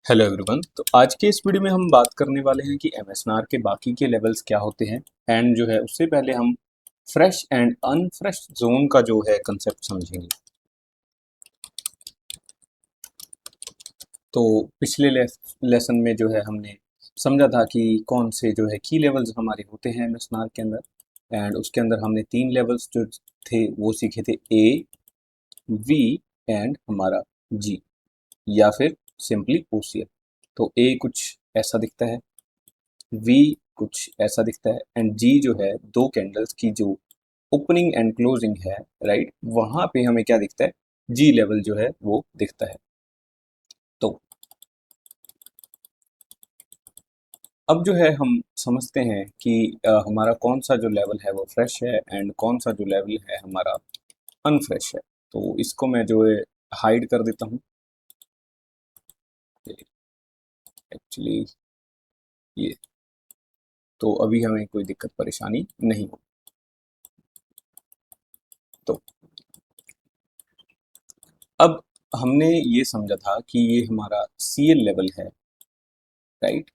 Hello everyone. तो आज के इस वीडियो में हम बात करने वाले हैं कि एमएसएनआर के बाकी के लेवल्स क्या होते हैं एंड जो है उससे पहले हम फ्रेश एंड अनफ्रेश जोन का जो है कंसेप्ट समझेंगे। तो पिछले लेसन में जो है हमने समझा था कि कौन से जो है की लेवल्स हमारे होते हैं एमएसएनआर के अंदर एंड उसके अंदर हमने 3 लेवल्स जो थे वो सीखे थे, ए, वी एंड हमारा जी, या फिर सिंपली ओसीएल। तो ए कुछ ऐसा दिखता है, वी कुछ ऐसा दिखता है एंड जी जो है दो कैंडल्स की जो ओपनिंग एंड क्लोजिंग है, राइट, वहां पे हमें क्या दिखता है, जी लेवल जो है वो दिखता है। तो अब जो है हम समझते हैं कि हमारा कौन सा जो लेवल है वो फ्रेश है एंड कौन सा जो लेवल है हमारा अनफ्रेश है। तो इसको मैं जो है हाइड कर देता हूँ एक्चुअली ये। तो अभी हमें कोई दिक्कत परेशानी नहीं हो। तो अब हमने ये समझा था कि ये हमारा सीएल लेवल है, राइट,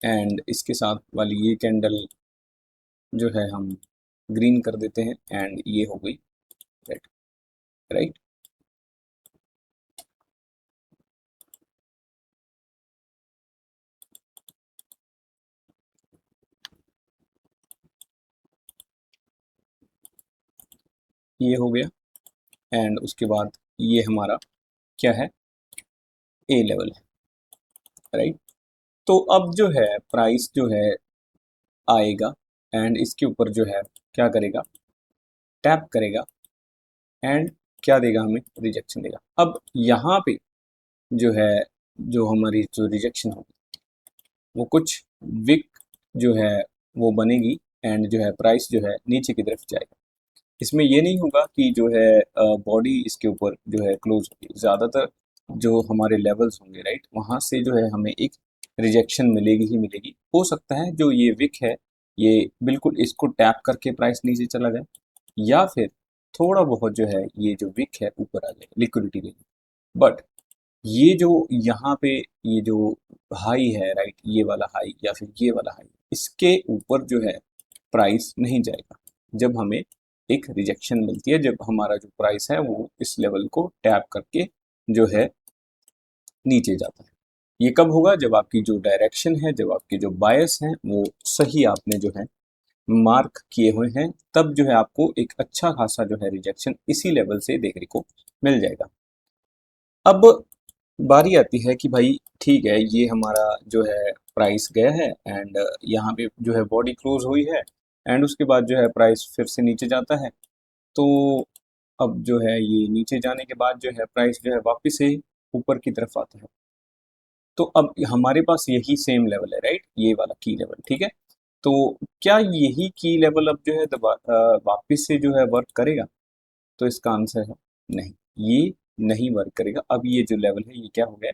एंड इसके साथ वाली ये कैंडल जो है हम ग्रीन कर देते हैं एंड ये हो गई रेड, राइट। ये हो गया एंड उसके बाद ये हमारा क्या है, ए लेवल है, राइट। तो अब जो है प्राइस जो है आएगा एंड इसके ऊपर जो है क्या करेगा, टैप करेगा एंड क्या देगा, हमें रिजेक्शन देगा। अब यहाँ पे जो है जो हमारी जो रिजेक्शन होगी वो कुछ विक जो है वो बनेगी एंड जो है प्राइस जो है नीचे की तरफ जाएगा। इसमें ये नहीं होगा कि जो है बॉडी इसके ऊपर जो है क्लोज होगी। ज़्यादातर जो हमारे लेवल्स होंगे, राइट, वहाँ से जो है हमें एक रिजेक्शन मिलेगी ही मिलेगी। हो सकता है जो ये विक है ये बिल्कुल इसको टैप करके प्राइस नीचे चला जाए, या फिर थोड़ा बहुत जो है ये जो विक है ऊपर आ जाए लिक्विडिटी के लिए। बट ये जो यहाँ पे ये जो हाई है, राइट, ये वाला हाई या फिर ये वाला हाई, इसके ऊपर जो है प्राइस नहीं जाएगा। जब हमें एक रिजेक्शन मिलती है, जब हमारा जो प्राइस है वो इस लेवल को टैप करके जो है नीचे जाता है। ये कब होगा, जब आपकी जो डायरेक्शन है, जब आपकी जो बायस है वो सही आपने जो है मार्क किए हुए हैं, तब जो है आपको एक अच्छा खासा जो है रिजेक्शन इसी लेवल से देखने को मिल जाएगा। अब बारी आती है कि भाई ठीक है, ये हमारा जो है प्राइस गया है एंड यहाँ पे जो है बॉडी क्लोज हुई है एंड उसके बाद जो है प्राइस फिर से नीचे जाता है। तो अब जो है ये नीचे जाने के बाद जो है प्राइस जो है वापस से ऊपर की तरफ आता है। तो अब हमारे पास यही सेम लेवल है, राइट, ये वाला की लेवल, ठीक है। तो क्या यही की लेवल अब जो है वापस से जो है वर्क करेगा? तो इसका आंसर है नहीं, ये नहीं वर्क करेगा। अब ये जो लेवल है ये क्या हो गया,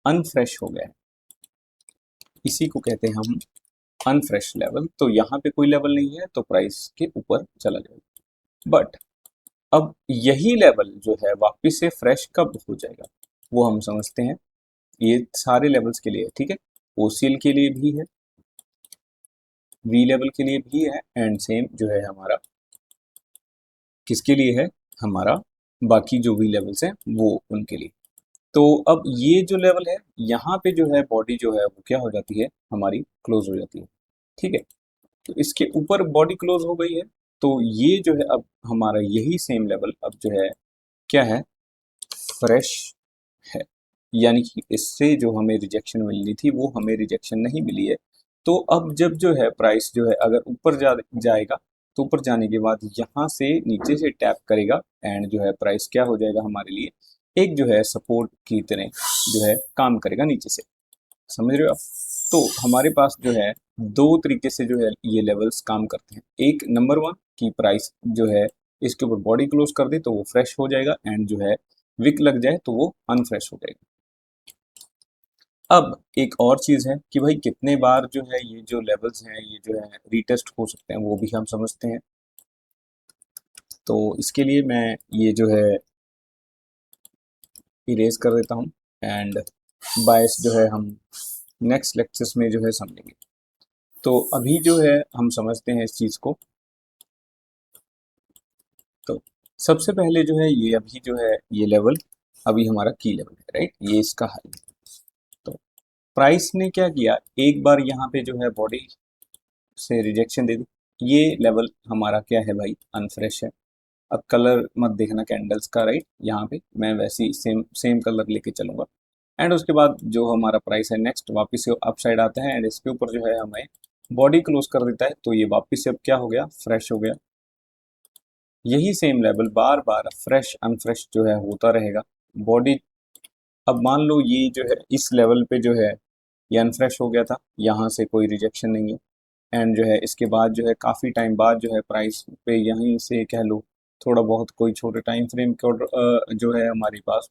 अनफ्रेश हो गया है। इसी को कहते हैं हम अनफ्रेश लेवल। तो यहाँ पे कोई लेवल नहीं है तो प्राइस के ऊपर चला जाएगा। बट अब यही लेवल जो है वापस से फ्रेश कब हो जाएगा वो हम समझते हैं। ये सारे लेवल्स के लिए है, ठीक है। ओसीएल के लिए भी है, वी लेवल के लिए भी है एंड सेम जो है हमारा किसके लिए है, हमारा बाकी जो वी लेवल्स हैं वो उनके लिए। तो अब ये जो लेवल है यहाँ पे जो है बॉडी जो है वो क्या हो जाती है, हमारी क्लोज हो जाती है, ठीक है। तो इसके ऊपर बॉडी क्लोज हो गई है। तो ये जो है अब हमारा यही सेम लेवल अब जो है क्या है, फ्रेश है। यानी कि इससे जो हमें रिजेक्शन मिलनी थी वो हमें रिजेक्शन नहीं मिली है। तो अब जब जो है प्राइस जो है अगर ऊपर जाएगा तो ऊपर जाने के बाद यहाँ से नीचे से टैप करेगा एंड जो है प्राइस क्या हो जाएगा हमारे लिए, एक जो है सपोर्ट की तरह जो है काम करेगा नीचे से। समझ रहे हो आप? तो हमारे पास जो है दो तरीके से जो है ये लेवल्स काम करते हैं। एक नंबर वन की प्राइस जो है इसके ऊपर बॉडी क्लोज कर दे तो वो फ्रेश हो जाएगा एंड जो है विक लग जाए तो वो अनफ्रेश हो जाएगा। अब एक और चीज़ है कि भाई कितने बार जो है ये जो लेवल्स हैं ये जो है रीटेस्ट हो सकते हैं वो भी हम समझते हैं। तो इसके लिए मैं ये जो है इरेज कर देता हूँ एंड बायस जो है हम नेक्स्ट लेक्चर्स में जो है समझेंगे। तो अभी जो है हम समझते हैं इस चीज़ को। तो सबसे पहले जो है ये अभी जो है ये लेवल अभी हमारा की लेवल है, राइट, ये इसका हाई है। तो प्राइस ने क्या किया, एक बार यहाँ पे जो है बॉडी से रिजेक्शन दे दी। ये लेवल हमारा क्या है भाई, अनफ्रेश है। अब कलर मत देखना कैंडल्स का, राइट, यहाँ पे मैं वैसे ही सेम सेम कलर लेके चलूंगा। एंड उसके बाद जो हमारा प्राइस है नेक्स्ट वापस से अप साइड आता है एंड इसके ऊपर जो है हमें बॉडी क्लोज कर देता है, तो ये वापस से अब क्या हो गया, फ्रेश हो गया। यही सेम लेवल बार बार फ्रेश अनफ्रेश जो है होता रहेगा बॉडी। अब मान लो ये जो है इस लेवल पे जो है ये अनफ्रेश हो गया था, यहाँ से कोई रिजेक्शन नहीं है। एंड जो है इसके बाद जो है काफ़ी टाइम बाद जो है प्राइस पे यहीं से कह लो थोड़ा बहुत कोई छोटे टाइम फ्रेम के जो है हमारे पास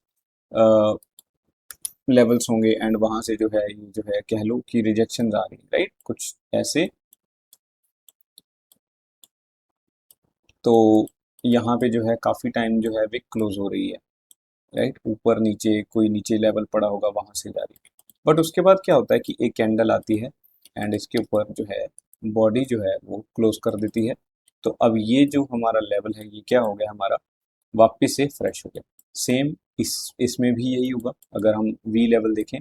लेवल्स होंगे एंड वहाँ से जो है ये जो है कह लो कि रिजेक्शन आ रही है, राइट, कुछ ऐसे। तो यहाँ पे जो है काफ़ी टाइम जो है विक क्लोज हो रही है, राइट, ऊपर नीचे कोई नीचे लेवल पड़ा होगा वहाँ से जा रही है। बट उसके बाद क्या होता है कि एक कैंडल आती है एंड इसके ऊपर जो है बॉडी जो है वो क्लोज कर देती है। तो अब ये जो हमारा लेवल है ये क्या हो गया हमारा, वापस से फ्रेश हो गया। सेम इसमें भी यही होगा। अगर हम वी लेवल देखें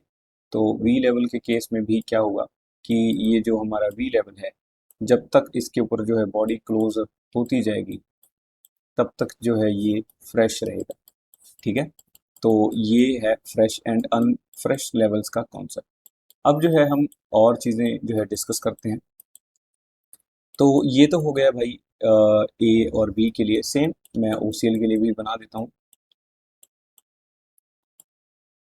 तो वी लेवल के केस में भी क्या होगा कि ये जो हमारा वी लेवल है जब तक इसके ऊपर जो है बॉडी क्लोज होती जाएगी तब तक जो है ये फ्रेश रहेगा, ठीक है। तो ये है फ्रेश एंड अनफ्रेश लेवल्स का कॉन्सेप्ट। अब जो है हम और चीज़ें जो है डिस्कस करते हैं। तो ये तो हो गया भाई ए और बी के लिए। सेम मैं ओसीएल के लिए भी बना देता हूँ।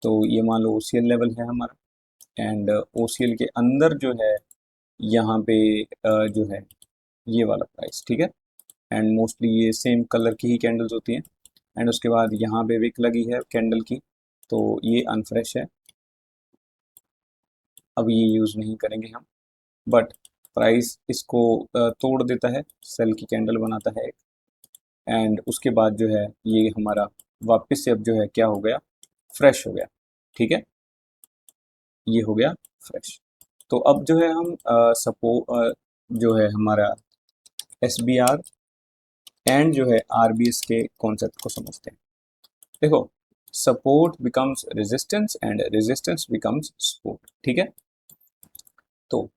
तो ये मान लो ओसीएल लेवल है हमारा एंड ओसीएल के अंदर जो है यहाँ पे जो है ये वाला प्राइस, ठीक है। एंड मोस्टली ये सेम कलर की ही कैंडल्स होती हैं। एंड उसके बाद यहाँ पे विक लगी है कैंडल की, तो ये अनफ्रेश है, अब ये यूज़ नहीं करेंगे हम। बट प्राइस इसको तोड़ देता है, सेल की कैंडल बनाता है एंड उसके बाद जो है ये हमारा वापस से अब जो है क्या हो गया, फ्रेश हो गया, ठीक है, ये हो गया फ्रेश। तो अब जो है हम जो है हमारा एस बी आर एंड जो है आर बी एस के कॉन्सेप्ट को समझते हैं। देखो, support becomes resistance and resistance becomes support, ठीक है। तो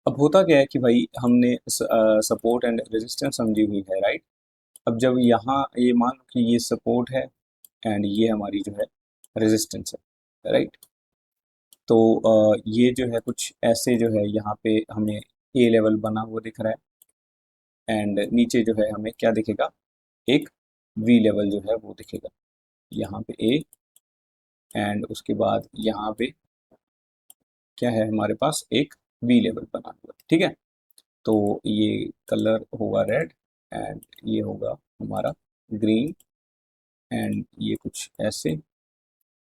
अब होता क्या है कि भाई हमने सपोर्ट एंड रेजिस्टेंस समझी हुई है, राइट। अब जब यहाँ ये मान लो कि ये सपोर्ट है एंड ये हमारी जो है रेजिस्टेंस है, राइट। तो ये जो है कुछ ऐसे जो है यहाँ पे हमें ए लेवल बना हुआ दिख रहा है एंड नीचे जो है हमें क्या दिखेगा, एक वी लेवल जो है वो दिखेगा यहाँ पे ए। एंड उसके बाद यहाँ पे क्या है हमारे पास एक वी लेवल बना हुआ, ठीक है। तो ये कलर होगा रेड एंड ये होगा हमारा ग्रीन एंड ये कुछ ऐसे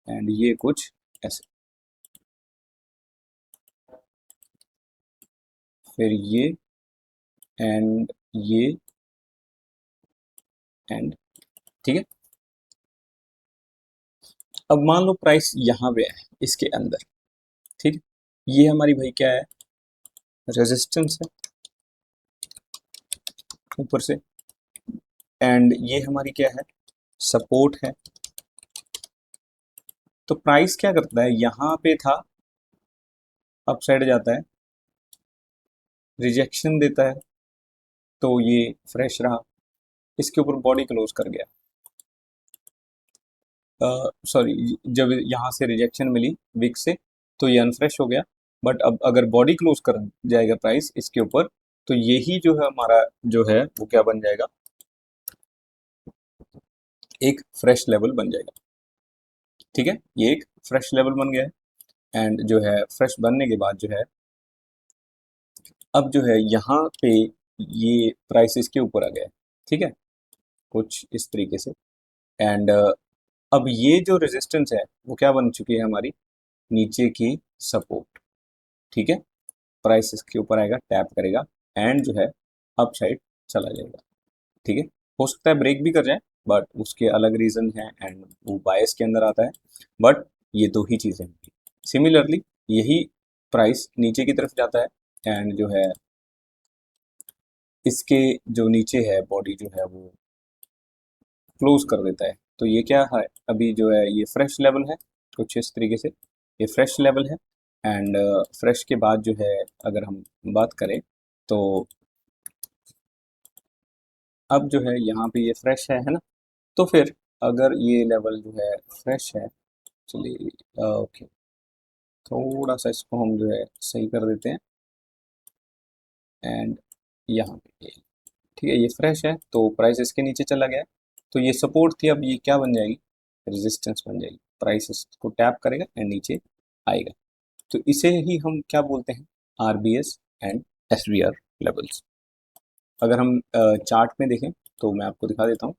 एंड ये कुछ ऐसे, फिर ये एंड ये एंड, ठीक है। अब मान लो प्राइस यहाँ पे है इसके अंदर, ठीक है। ये हमारी भाई क्या है, रेजिस्टेंस है ऊपर से एंड ये हमारी क्या है, सपोर्ट है। तो प्राइस क्या करता है, यहाँ पे था, अप साइड जाता है, रिजेक्शन देता है, तो ये फ्रेश रहा, इसके ऊपर बॉडी क्लोज कर गया। सॉरी, जब यहाँ से रिजेक्शन मिली विक से तो ये अनफ्रेश हो गया। बट अब अगर बॉडी क्लोज कर जाएगा प्राइस इसके ऊपर तो यही जो है हमारा जो है वो क्या बन जाएगा, एक फ्रेश लेवल बन जाएगा, ठीक है। ये एक फ्रेश लेवल बन गया है एंड जो है फ्रेश बनने के बाद जो है अब जो है यहाँ पे ये प्राइस इसके ऊपर आ गया है, ठीक है, कुछ इस तरीके से। एंड अब ये जो रेजिस्टेंस है वो क्या बन चुकी है हमारी, नीचे की सपोर्ट, ठीक है। प्राइस इसके ऊपर आएगा, टैप करेगा एंड जो है अप साइड चला जाएगा, ठीक है। हो सकता है ब्रेक भी कर जाए बट उसके अलग रीज़न हैं एंड वो बायस के अंदर आता है। बट ये दो ही चीज़ें हैं, सिमिलरली यही प्राइस नीचे की तरफ जाता है एंड जो है इसके जो नीचे है बॉडी जो है वो क्लोज कर देता है। तो ये क्या है, अभी जो है ये फ्रेश लेवल है, कुछ इस तरीके से ये फ्रेश लेवल है। एंड फ्रेश के बाद जो है अगर हम बात करें तो अब जो है यहाँ पे ये फ्रेश है ना। तो फिर अगर ये लेवल जो है फ्रेश है, चलिए ओके, थोड़ा सा इसको हम जो है सही कर देते हैं एंड यहाँ पे ठीक है ये फ्रेश है तो प्राइस इसके नीचे चला गया है। तो ये सपोर्ट थी, अब ये क्या बन जाएगी, रेजिस्टेंस बन जाएगी। प्राइस इसको टैप करेगा एंड नीचे आएगा। तो इसे ही हम क्या बोलते हैं, आरबीएस एंड एसबीआर लेवल्स। अगर हम चार्ट में देखें तो मैं आपको दिखा देता हूँ।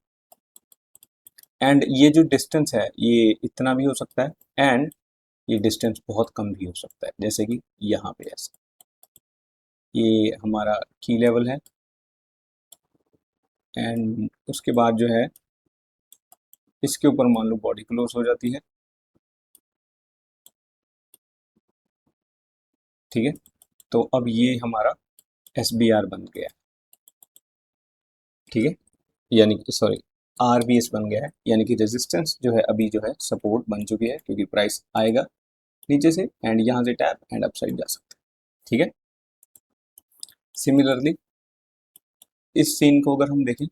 एंड ये जो डिस्टेंस है ये इतना भी हो सकता है एंड ये डिस्टेंस बहुत कम भी हो सकता है, जैसे कि यहाँ पे ऐसा ये हमारा की लेवल है। एंड उसके बाद जो है इसके ऊपर मान लो बॉडी क्लोज हो जाती है, ठीक है। तो अब ये हमारा एस बी आर बन गया है, ठीक है, यानी कि सॉरी आर बी एस बन गया है, यानी कि रेजिस्टेंस जो है अभी जो है सपोर्ट बन चुकी है, क्योंकि प्राइस आएगा नीचे से एंड यहाँ से टैप एंड अपसाइड जा सकता है, ठीक है। सिमिलरली इस सीन को अगर हम देखें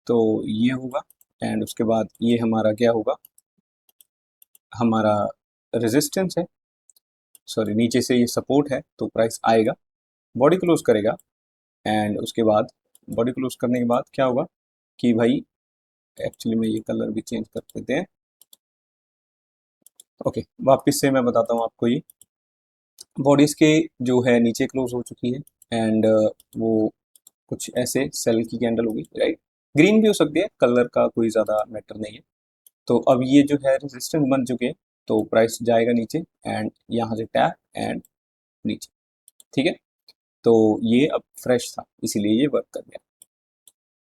तो ये होगा एंड उसके बाद ये हमारा क्या होगा, हमारा रेजिस्टेंस है, सॉरी नीचे से ये सपोर्ट है। तो प्राइस आएगा, बॉडी क्लोज करेगा एंड उसके बाद बॉडी क्लोज करने के बाद क्या होगा कि भाई एक्चुअली में ये कलर भी चेंज कर देते हैं। ओके, वापस से मैं बताता हूँ आपको। ये बॉडीज के जो है नीचे क्लोज हो चुकी है एंड वो कुछ ऐसे सेल की कैंडल होगी, राइट। ग्रीन भी हो सकती है, कलर का कोई ज़्यादा मैटर नहीं है। तो अब ये जो है रेजिस्टेंस बन चुके हैं, तो प्राइस जाएगा नीचे एंड यहाँ से टैप एंड नीचे, ठीक है। तो ये अब फ्रेश था इसीलिए ये वर्क कर गया,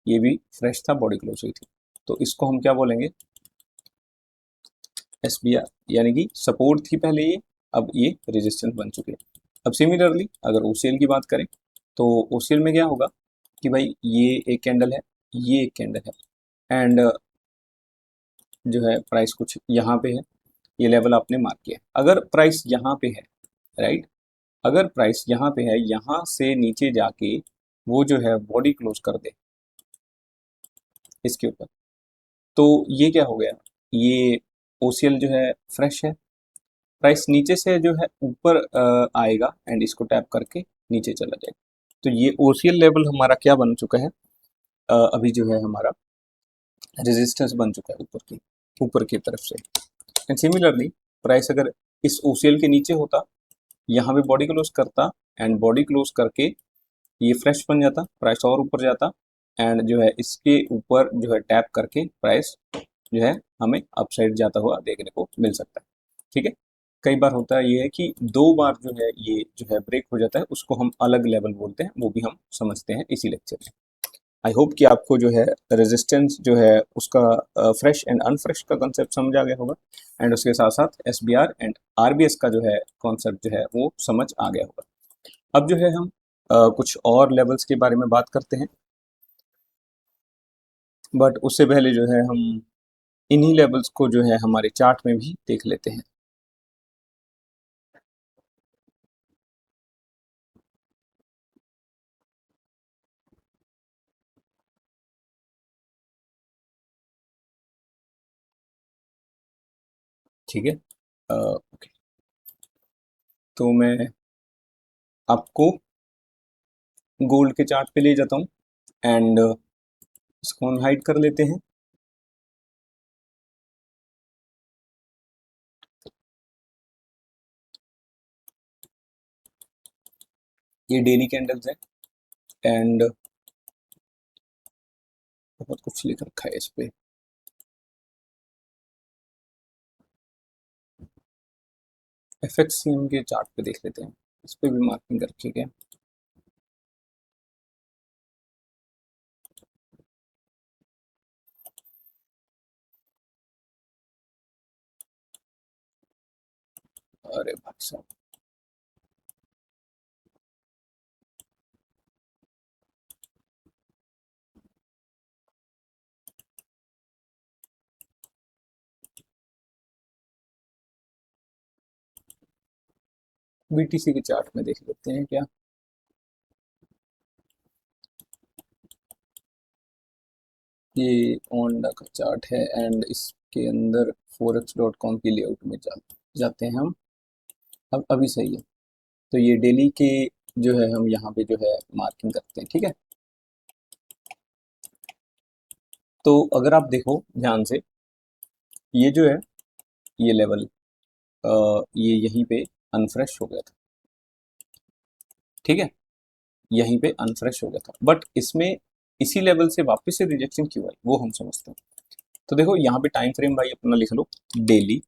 ये भी फ्रेश था, बॉडी क्लोज हुई थी। तो इसको हम क्या बोलेंगे, एस बी आर, यानी कि सपोर्ट थी पहले ये, अब ये रेजिस्टेंस बन चुके हैं। अब सिमिलरली अगर ओसीएल की बात करें तो ओसीएल में क्या होगा कि भाई ये एक कैंडल है, ये एक कैंडल है एंड जो है प्राइस कुछ यहाँ पे है, ये लेवल आपने मार्क किया। अगर प्राइस यहाँ पे है, राइट, अगर प्राइस यहाँ पे है, यहाँ से नीचे जाके वो जो है बॉडी क्लोज कर दे इसके ऊपर, तो ये क्या हो गया, ये ओसीएल जो है फ्रेश है। प्राइस नीचे से जो है ऊपर आएगा एंड इसको टैप करके नीचे चला जाएगा। तो ये ओसीएल लेवल हमारा क्या बन चुका है, अभी जो है हमारा रेजिस्टेंस बन चुका है ऊपर की तरफ से। एंड सिमिलरली प्राइस अगर इस ओसीएल के नीचे होता, यहाँ पे बॉडी क्लोज करता एंड बॉडी क्लोज करके ये फ्रेश बन जाता, प्राइस और ऊपर जाता एंड जो है इसके ऊपर जो है टैप करके प्राइस जो है हमें अपसाइड जाता हुआ देखने को मिल सकता है, ठीक है। कई बार होता है ये है कि दो बार जो है ये जो है ब्रेक हो जाता है, उसको हम अलग लेवल बोलते हैं, वो भी हम समझते हैं इसी लेक्चर में। आई होप कि आपको जो है रेजिस्टेंस जो है उसका फ्रेश एंड अनफ्रेश का कंसेप्ट समझ आ गया होगा एंड उसके साथ साथ S B R and R B S का जो है कॉन्सेप्ट जो है वो समझ आ गया होगा। अब जो है हम कुछ और लेवल्स के बारे में बात करते हैं, बट उससे पहले जो है हम इन्हीं लेवल्स को जो है हमारे चार्ट में भी देख लेते हैं। ठीक है, ओके, तो मैं आपको गोल्ड के चार्ट पे ले जाता हूँ एंड इसको हम हाइड कर लेते हैं। ये डेली कैंडल्स है एंड बहुत कुछ लिख रखा है इस पे। एफएक्ससीएम के चार्ट पे देख लेते हैं, इस पे भी मार्किंग कर रखी है। अरे भाई साहब, बीटीसी के चार्ट में देख लेते हैं क्या। ये ओंडा का चार्ट है एंड इसके अंदर forex.com की लेआउट में जाते हैं हम। अब अभी सही है। तो ये डेली के जो है हम यहाँ पे जो है मार्किंग करते हैं, ठीक है। तो अगर आप देखो ध्यान से, ये जो है ये लेवल ये यहीं पे अनफ्रेश हो गया था, ठीक है। यहीं पे अनफ्रेश हो गया था, बट इसमें इसी लेवल से वापस से रिजेक्शन क्यों आई वो हम समझते हैं। तो देखो यहाँ पे टाइम फ्रेम भाई अपना लिख लो डेली,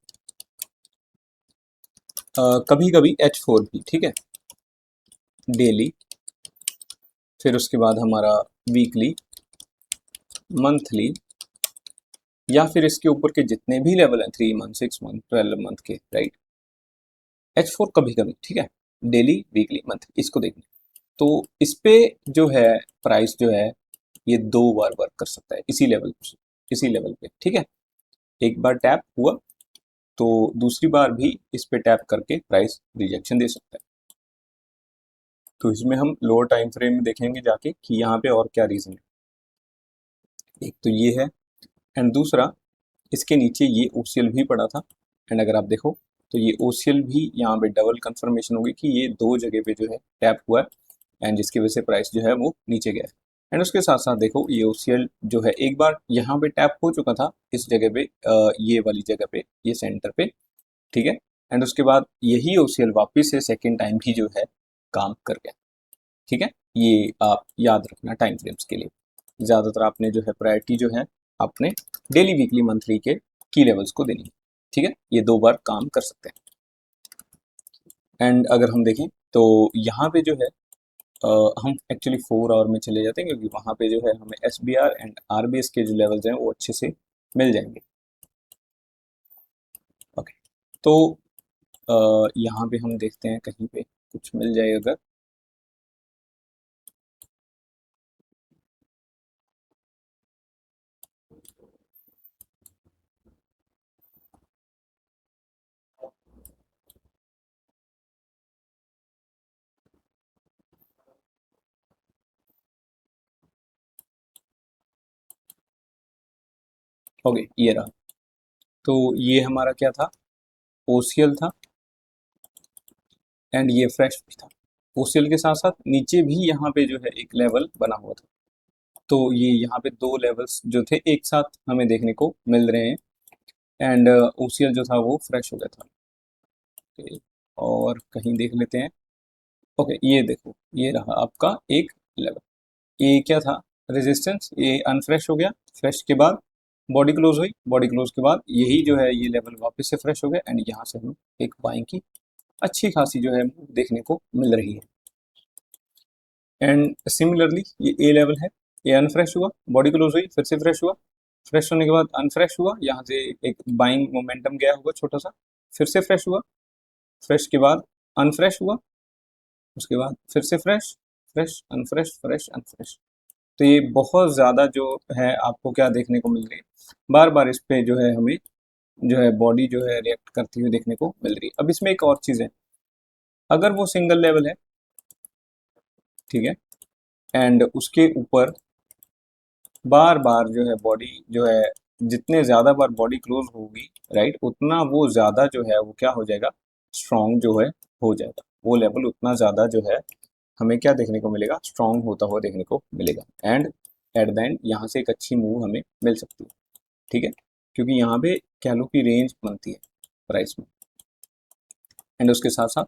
कभी कभी H4 भी, ठीक है, डेली, फिर उसके बाद हमारा वीकली, मंथली, या फिर इसके ऊपर के जितने भी लेवल हैं 3 मंथ, 6 मंथ, 12 मंथ के, राइट। H4 कभी कभी, ठीक है, डेली, वीकली, मंथली, इसको देखना। तो इस पे जो है प्राइस जो है ये 2 बार वर्क कर सकता है इसी लेवल पे, ठीक है। एक बार टैप हुआ तो दूसरी बार भी इस पे टैप करके प्राइस रिजेक्शन दे सकता है। तो इसमें हम लोअर टाइम फ्रेम में देखेंगे जाके कि यहाँ पे और क्या रीज़न है। एक तो ये है, एंड दूसरा इसके नीचे ये ओसीएल भी पड़ा था, एंड अगर आप देखो तो ये ओसीएल भी यहाँ पे डबल कंफर्मेशन होगी कि ये दो जगह पे जो है टैप हुआ है, एंड जिसकी वजह से प्राइस जो है वो नीचे गया है। एंड उसके साथ साथ देखो ये ओसीएल जो है एक बार यहाँ पे टैप हो चुका था इस जगह पे, ये वाली जगह पे, ये सेंटर पे, ठीक है। एंड उसके बाद यही ओसीएल वापस से सेकेंड टाइम भी जो है काम कर गया, ठीक है। ये आप याद रखना टाइम फ्रेम्स के लिए। ज़्यादातर आपने जो है प्रायोरिटी जो है अपने डेली, वीकली, मंथली के की लेवल्स को देनी है, ठीक है। ये 2 बार काम कर सकते हैं। एंड अगर हम देखें तो यहाँ पे जो है हम एक्चुअली 4 आवर में चले जाते हैं, क्योंकि वहाँ पे जो है हमें SBR एंड RBS के जो लेवल्स हैं वो अच्छे से मिल जाएंगे। ओके, तो यहाँ पे हम देखते हैं कहीं पे कुछ मिल जाए अगर। ओके, ये रहा। तो ये हमारा क्या था, ओसीएल था, एंड ये फ्रेश भी था। ओसीएल के साथ साथ नीचे भी यहाँ पे जो है एक लेवल बना हुआ था। तो ये यहाँ पे 2 लेवल्स जो थे एक साथ हमें देखने को मिल रहे हैं, एंड ओसीएल जो था वो फ्रेश हो गया था। Okay, और कहीं देख लेते हैं। ओके, ये देखो ये रहा आपका एक लेवल। ये क्या था, रेजिस्टेंस, ये अनफ्रेश हो गया, फ्रेश के बाद बॉडी क्लोज हुई, बॉडी क्लोज के बाद यही जो है ये लेवल वापस से फ्रेश हो गया, एंड यहाँ से हमें एक बाइंग की अच्छी खासी जो है देखने को मिल रही है। एंड सिमिलरली ये ए लेवल है, ये अनफ्रेश हुआ, बॉडी क्लोज हुई, फिर से फ्रेश हुआ, फ्रेश होने के बाद अनफ्रेश हुआ, यहाँ से एक बाइंग मोमेंटम गया होगा छोटा सा, फिर से फ्रेश हुआ, फ्रेश के बाद अनफ्रेश हुआ, उसके बाद फिर से fresh, fresh, unfresh, fresh, unfresh. तो ये बहुत ज़्यादा जो है आपको क्या देखने को मिल रही है, बार बार इस पे जो है हमें जो है बॉडी जो है रिएक्ट करती हुई देखने को मिल रही है। अब इसमें एक और चीज़ है, अगर वो सिंगल लेवल है, ठीक है, एंड उसके ऊपर बार बार जो है बॉडी जो है, जितने ज़्यादा बार बॉडी क्लोज होगी, राइट, उतना वो ज़्यादा जो है वो क्या हो जाएगा, स्ट्रॉन्ग जो है हो जाएगा। वो लेवल उतना ज़्यादा जो है हमें क्या देखने को मिलेगा, स्ट्रॉन्ग होता हुआ देखने को मिलेगा, एंड एट द एंड यहाँ से एक अच्छी मूव हमें मिल सकती है, ठीक है। क्योंकि यहाँ पे कह लो कि रेंज बनती है प्राइस में। एंड उसके साथ साथ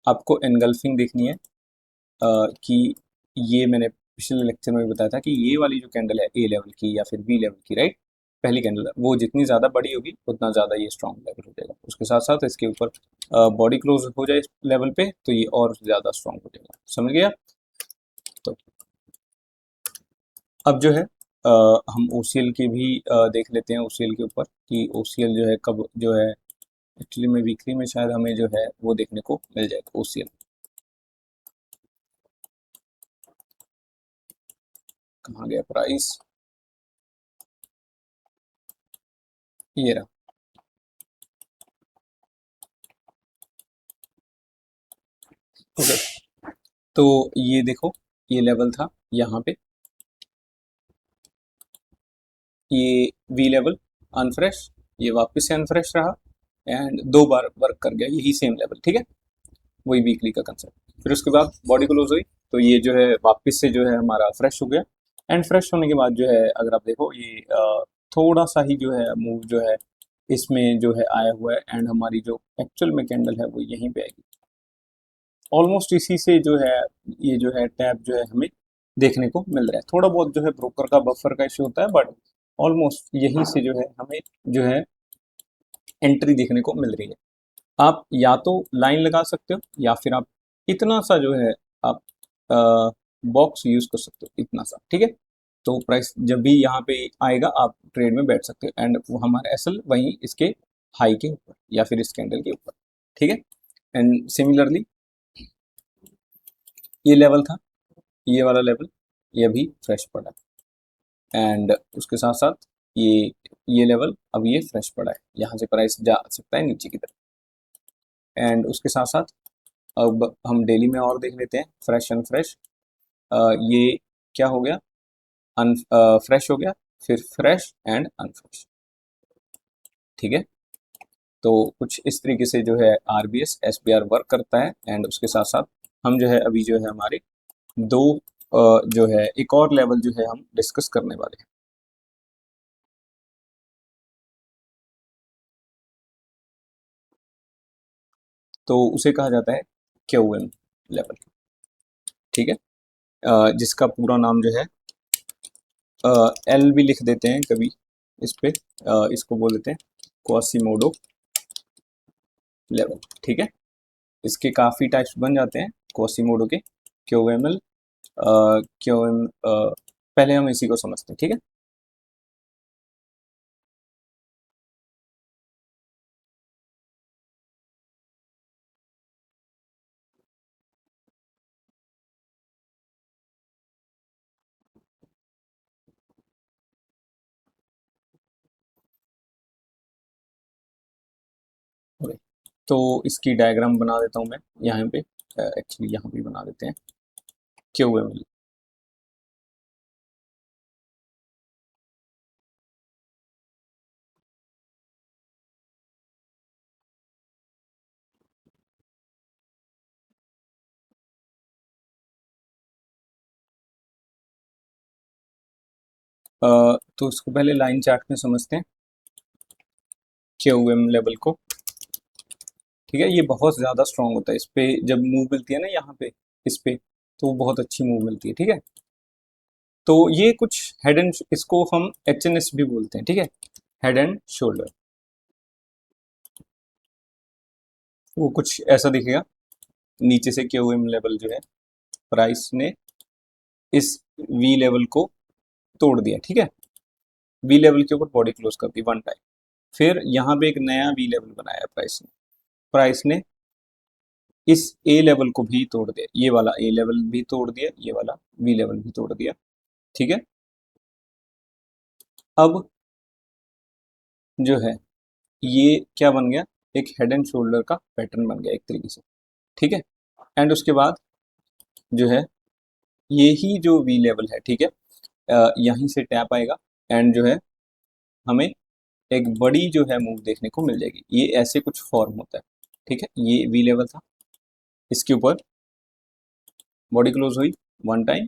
आपको एनगल्फिंग देखनी है, कि ये मैंने पिछले लेक्चर में भी बताया था कि ये वाली जो कैंडल है ए लेवल की या फिर बी लेवल की, राइट, पहली कैंडल है, वो जितनी ज़्यादा बड़ी होगी उतना ज़्यादा ये स्ट्रॉन्ग लेवल हो जाएगा। उसके साथ साथ इसके ऊपर बॉडी क्लोज हो जाए इस लेवल पे तो ये और ज़्यादा स्ट्रॉन्ग हो जाएगा, समझ गया। तो अब जो है हम ओसीएल की भी देख लेते हैं, ओसीएल के ऊपर कि ओसीएल जो है कब जो है एक्चुअली में वीकली में शायद हमें जो है वो देखने को मिल जाएगा OCL। कहाँ गया प्राइस, ये रहा। ओके, तो ये देखो, ये लेवल था यहाँ पे, ये वी लेवल अनफ्रेश, ये वापस से अनफ्रेश रहा एंड 2 बार वर्क कर गया यही सेम लेवल, ठीक है, वही वीकली का कंसेप्ट। फिर उसके बाद बॉडी क्लोज हुई तो ये जो है वापस से जो है हमारा फ्रेश हो गया। एंड फ्रेश होने के बाद जो है अगर आप देखो ये थोड़ा सा ही जो है मूव जो है इसमें जो है आया हुआ है एंड हमारी जो एक्चुअल में कैंडल है वो यहीं पे आएगी। ऑलमोस्ट इसी से जो है ये जो है टैप जो है हमें देखने को मिल रहा है। थोड़ा बहुत जो है ब्रोकर का बफर का इश्यू होता है, बट ऑलमोस्ट यहीं से जो है हमें जो है एंट्री देखने को मिल रही है। आप या तो लाइन लगा सकते हो या फिर आप इतना सा जो है आप बॉक्स यूज कर सकते हो, इतना सा, ठीक है। तो प्राइस जब भी यहाँ पे आएगा आप ट्रेड में बैठ सकते हो एंड वो हमारा एसएल वहीं इसके हाई के ऊपर या फिर इस कैंडल के ऊपर, ठीक है। एंड सिमिलरली ये लेवल था, ये वाला लेवल, ये अभी फ्रेश पड़ा है एंड उसके साथ साथ ये लेवल अब ये फ्रेश पड़ा है, यहाँ से प्राइस जा सकता है नीचे की तरफ। एंड उसके साथ साथ अब हम डेली में और देख लेते हैं फ्रेश अनफ्रेश। ये क्या हो गया, फ्रेश हो गया, फिर फ्रेश एंड अनफ्रेश, ठीक है। तो कुछ इस तरीके से जो है RBS SBR वर्क करता है एंड उसके साथ साथ हम जो है अभी जो है हमारे दो जो है एक और लेवल जो है हम डिस्कस करने वाले हैं। तो उसे कहा जाता है QM लेवल, ठीक है। जिसका पूरा नाम जो है L भी लिख देते हैं कभी इस पे, इसको बोल देते हैं क्वासीमोडो लेवल, ठीक है। इसके काफ़ी टाइप्स बन जाते हैं क्वासीमोडो के, QML, QM, पहले हम इसी को समझते हैं, ठीक है। ओके, तो इसकी डायग्राम बना देता हूँ मैं यहाँ पे, एक्चुअली यहाँ भी बना देते हैं QML। तो इसको पहले लाइन चार्ट में समझते हैं QM लेवल को, ठीक है। ये बहुत ज़्यादा स्ट्रांग होता है, इस पे जब मूव मिलती है ना यहाँ पे इस पे, तो बहुत अच्छी मूव मिलती है, ठीक है। तो ये कुछ हेड एंड, इसको हम HNS भी बोलते हैं, ठीक है, हेड एंड शोल्डर। वो कुछ ऐसा दिखेगा, नीचे से QM लेवल जो है प्राइस ने इस V लेवल को तोड़ दिया, ठीक है। V लेवल के ऊपर बॉडी क्लोज कर दी 1 टाइम, फिर यहाँ पे एक नया V लेवल बनाया प्राइस ने इस A लेवल को भी तोड़ दिया, ये वाला A लेवल भी तोड़ दिया, ये वाला V लेवल भी तोड़ दिया, ठीक है। अब जो है ये क्या बन गया, एक हेड एंड शोल्डर का पैटर्न बन गया एक तरीके से, ठीक है। एंड उसके बाद जो है ये ही जो V लेवल है, ठीक है, यहीं से टैप आएगा एंड जो है हमें एक बड़ी जो है मूव देखने को मिल जाएगी। ये ऐसे कुछ फॉर्म होता है, ठीक है। ये V लेवल था, इसके ऊपर बॉडी क्लोज हुई 1 टाइम,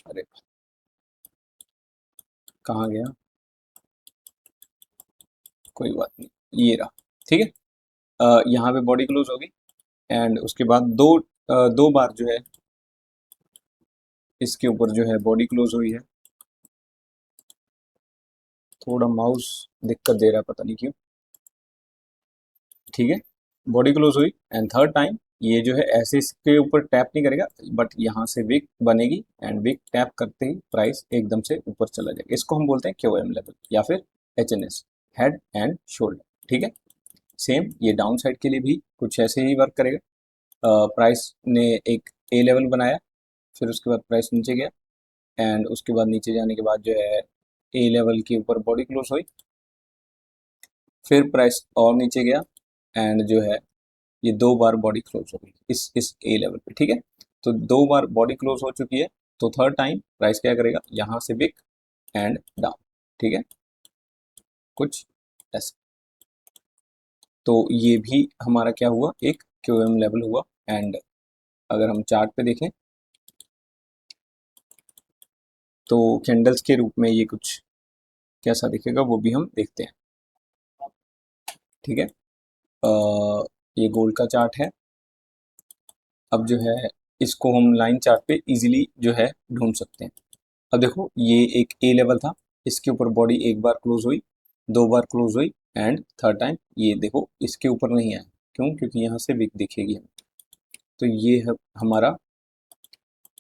अरे कहाँ गया, कोई बात नहीं, ये रहा, ठीक है। यहाँ पे बॉडी क्लोज होगी एंड उसके बाद दो बार जो है इसके ऊपर जो है बॉडी क्लोज हुई है। थोड़ा माउस दिक्कत दे रहा है, पता नहीं क्यों, ठीक है। बॉडी क्लोज हुई एंड थर्ड टाइम ये जो है ऐसे इसके ऊपर टैप नहीं करेगा, बट यहाँ से विक बनेगी एंड विक टैप करते ही प्राइस एकदम से ऊपर चला जाएगा। इसको हम बोलते हैं QM लेवल या फिर HNS, हेड एंड शोल्डर, ठीक है। सेम ये डाउन साइड के लिए भी कुछ ऐसे ही वर्क करेगा। प्राइस ने एक ए लेवल बनाया, फिर उसके बाद प्राइस नीचे गया, एंड उसके बाद नीचे जाने के बाद जो है ए लेवल के ऊपर बॉडी क्लोज हुई, फिर प्राइस और नीचे गया, एंड जो है ये 2 बार बॉडी क्लोज हो गई इस ए लेवल पे। ठीक है, तो 2 बार बॉडी क्लोज हो चुकी है, तो थर्ड टाइम प्राइस क्या करेगा, यहाँ से बिग एंड डाउन। ठीक है, कुछ ऐसा। तो ये भी हमारा क्या हुआ, एक क्यूएम लेवल हुआ। एंड अगर हम चार्ट पे देखें तो कैंडल्स के रूप में ये कुछ कैसा दिखेगा वो भी हम देखते हैं। ठीक है, ये गोल्ड का चार्ट है। अब जो है इसको हम लाइन चार्ट पे इजीली जो है ढूंढ सकते हैं। अब देखो ये एक ए लेवल था, इसके ऊपर बॉडी एक बार क्लोज हुई, 2 बार क्लोज हुई, एंड थर्ड टाइम ये देखो इसके ऊपर नहीं आया। क्यों? क्योंकि यहाँ से विक दिखेगी हमें। तो ये है हमारा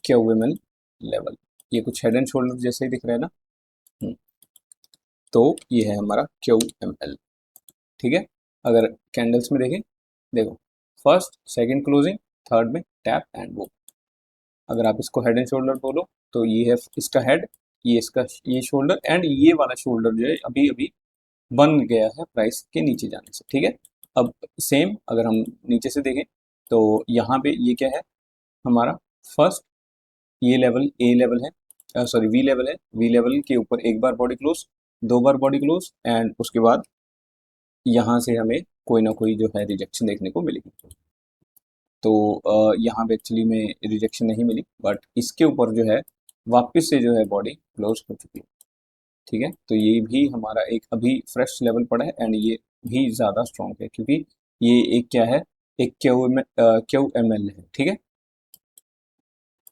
क्यूएमएल लेवल। ये कुछ हेड एंड शोल्डर जैसे ही दिख रहा है ना। तो ये है हमारा क्यूएमएल। ठीक है, अगर कैंडल्स में देखें, देखो फर्स्ट सेकंड क्लोजिंग, थर्ड में टैप एंड वो। अगर आप इसको हेड एंड शोल्डर बोलो तो ये है इसका हेड, ये इसका ये शोल्डर, एंड ये वाला शोल्डर जो है अभी अभी बन गया है प्राइस के नीचे जाने से। ठीक है, अब सेम अगर हम नीचे से देखें तो यहाँ पे ये क्या है हमारा फर्स्ट, ये लेवल ए लेवल है, सॉरी वी लेवल है। वी लेवल के ऊपर एक बार बॉडी क्लोज, 2 बार बॉडी क्लोज, एंड उसके बाद यहाँ से हमें कोई ना कोई जो है रिजेक्शन देखने को मिलेगी। तो यहाँ पे एक्चुअली में रिजेक्शन नहीं मिली, बट इसके ऊपर जो है वापस से जो है बॉडी क्लोज हो चुकी है। ठीक है, तो ये भी हमारा एक अभी फ्रेश लेवल पड़ा है, एंड ये भी ज़्यादा स्ट्रॉन्ग है क्योंकि ये एक क्या है, एक क्यू एम एल है। ठीक है,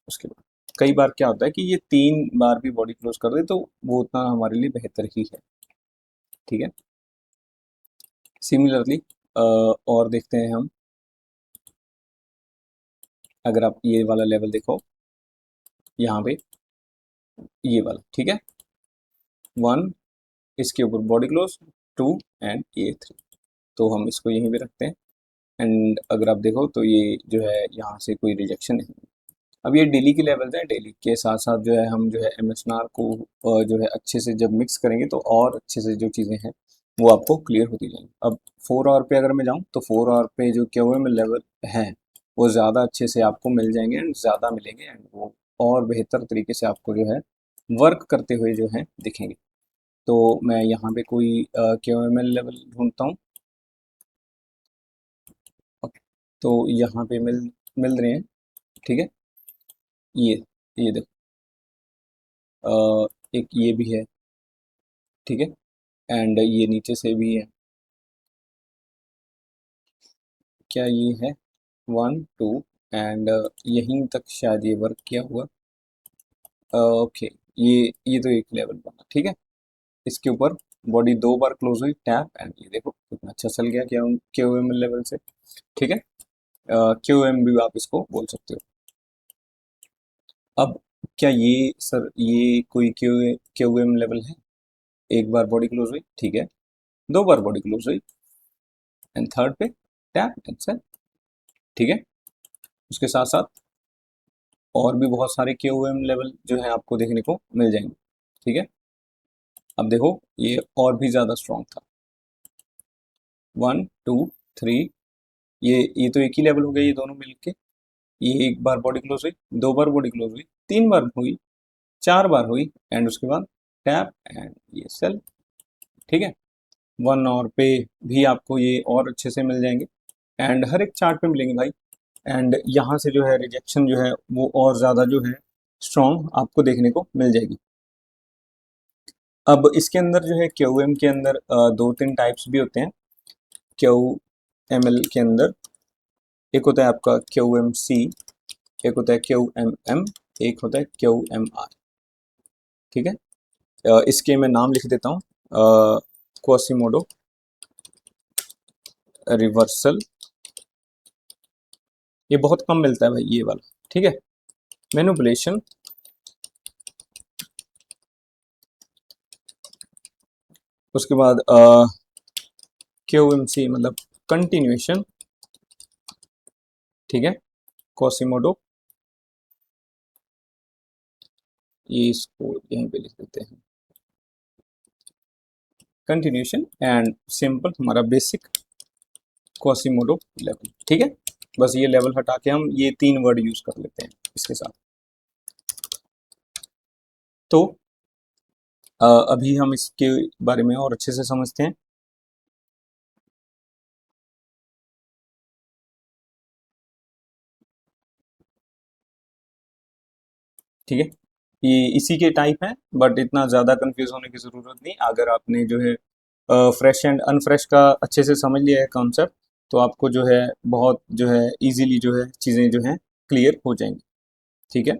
उसके बाद कई बार क्या होता है कि ये 3 बार भी बॉडी क्लोज कर दे तो वो उतना हमारे लिए बेहतर ही है। ठीक है, सिमिलरली और देखते हैं हम। अगर आप ये वाला लेवल देखो यहाँ पे, ये वाला, ठीक है, 1 इसके ऊपर बॉडी क्लोज, 2 एंड ये 3, तो हम इसको यहीं पे रखते हैं। एंड अगर आप देखो तो ये जो है यहाँ से कोई रिजेक्शन नहीं। अब ये डेली के लेवल्स हैं, डेली के साथ साथ जो है हम जो है एमएसएनआर को जो है अच्छे से जब मिक्स करेंगे तो और अच्छे से जो चीज़ें हैं वो आपको क्लियर होती जाएंगी। अब 4 आवर पे अगर मैं जाऊँ तो 4 आवर पे जो क्यूएम लेवल हैं वो ज़्यादा अच्छे से आपको मिल जाएंगे, एंड ज़्यादा मिलेंगे, एंड वो और बेहतर तरीके से आपको जो है वर्क करते हुए जो है दिखेंगे। तो मैं यहाँ पे कोई क्यूएम लेवल ढूंढता हूँ। तो यहाँ पे मिल मिल रहे हैं। ठीक है, ये देखो, एक ये भी है। ठीक है, एंड ये नीचे से भी है। क्या ये है 1 2, एंड यहीं तक शायद ये वर्क किया हुआ। ओके, ये तो एक लेवल बना। ठीक है, इसके ऊपर बॉडी 2 बार क्लोज हुई, टैप, एंड ये देखो कितना अच्छा चल गया क्यू एम लेवल से। ठीक है, क्यू एम भी आप इसको बोल सकते हो। अब क्या ये सर ये कोई क्यू एम लेवल है? एक बार बॉडी क्लोज हुई, ठीक है, 2 बार बॉडी क्लोज हुई, एंड थर्ड पे टैप एंड सेल। ठीक है, उसके साथ साथ और भी बहुत सारे क्यूएम लेवल जो है आपको देखने को मिल जाएंगे। ठीक है, अब देखो ये और भी ज़्यादा स्ट्रॉन्ग था, 1 2 3, ये तो एक ही लेवल हो गया ये दोनों मिलके। ये एक बार बॉडी क्लोज हुई, 2 बार बॉडी क्लोज हुई, 3 बार हुई, 4 बार हुई, एंड उसके बाद टैप एंड ये सेल। ठीक है, 1 आवर पे भी आपको ये और अच्छे से मिल जाएंगे, एंड हर एक चार्ट पे मिलेंगे भाई। एंड यहाँ से जो है रिजेक्शन जो है वो और ज़्यादा जो है स्ट्रॉन्ग आपको देखने को मिल जाएगी। अब इसके अंदर जो है क्यूएम के अंदर 2-3 टाइप्स भी होते हैं। क्यू एम एल के अंदर एक होता है आपका क्यू एम सी, एक होता है क्यू एम एम, एक होता है क्यू एम आर। ठीक है, इसके मैं नाम लिख देता हूँ, क्वासीमोडो, रिवर्सल, ये बहुत कम मिलता है भाई ये वाला। ठीक है, मैनिपुलेशन, उसके बाद क्यू एम सी मतलब कंटिन्यूएशन, ठीक है, कोसिमोडो, ये इसको यहीं पे लिख देते हैं, कंटिन्यूएशन एंड सिंपल हमारा बेसिक कोसिमोडो लेवल, ठीक है। बस ये लेवल हटा के हम ये 3 वर्ड यूज कर लेते हैं इसके साथ। तो अभी हम इसके बारे में और अच्छे से समझते हैं। ठीक है, ये इसी के टाइप है, बट इतना ज़्यादा कंफ्यूज होने की ज़रूरत नहीं। अगर आपने जो है फ्रेश एंड अनफ्रेश का अच्छे से समझ लिया है कॉन्सेप्ट, तो आपको जो है बहुत जो है इजीली जो है चीज़ें जो हैं क्लियर हो जाएंगी। ठीक है,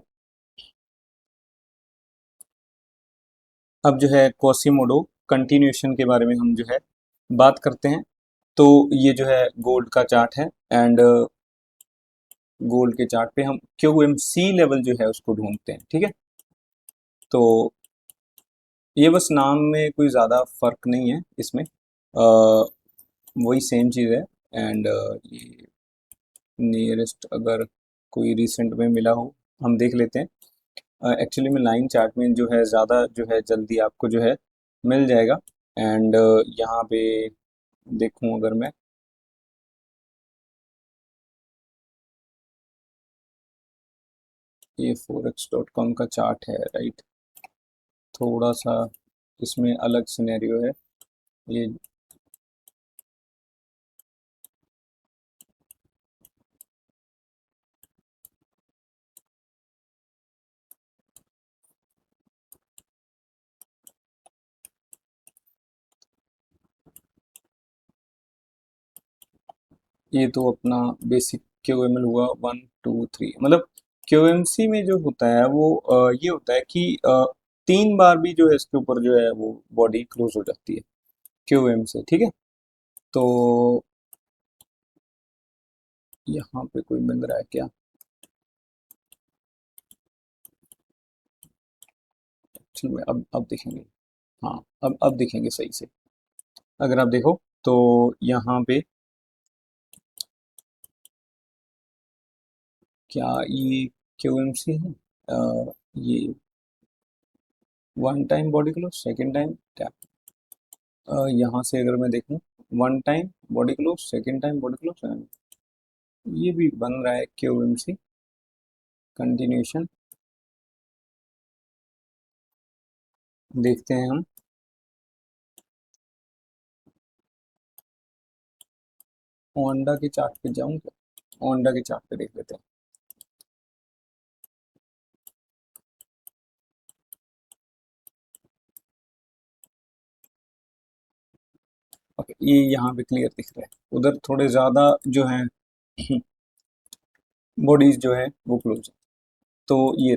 अब जो है कोसिमोडो कंटिन्यूएशन के बारे में हम जो है बात करते हैं। तो ये जो है गोल्ड का चार्ट है, एंड गोल्ड के चार्ट पे हम क्यू एम सी लेवल जो है उसको ढूंढते हैं। ठीक है, तो ये बस नाम में कोई ज़्यादा फर्क नहीं है इसमें, वही सेम चीज़ है। एंड ये नियरेस्ट अगर कोई रिसेंट में मिला हो हम देख लेते हैं। एक्चुअली में लाइन चार्ट में जो है ज़्यादा जो है जल्दी आपको जो है मिल जाएगा। एंड यहाँ पे देखूँ अगर मैं, ये forex.com का चार्ट है, राइट। थोड़ा सा इसमें अलग सिनेरियो है ये। ये तो अपना बेसिक क्यू एम एल हुआ 1 2 3, मतलब क्यू एम सी में जो होता है वो ये होता है कि 3 बार भी जो है इसके ऊपर जो है वो बॉडी क्लोज हो जाती है क्यू एम से। ठीक है, तो यहाँ पे कोई मिल रहा है क्या? एक्चुअली में अब दिखेंगे, हाँ अब दिखेंगे सही से। अगर आप देखो तो यहाँ पे क्या ये क्यू एम सी है? ये 1 time body close, second time tap. यहाँ से अगर मैं देखूँ, 1 time body close, second time body close, ये भी बन रहा है क्यू एम सी कंटिन्यूएशन। देखते हैं हम, ओंडा के चार्ट पे जाऊँ क्या? ओंडा के चार्ट पे देख लेते हैं। ओके, ये यहाँ पे क्लियर दिख रहा है, उधर थोड़े ज़्यादा जो है बॉडीज जो है वो क्लोज है। तो ये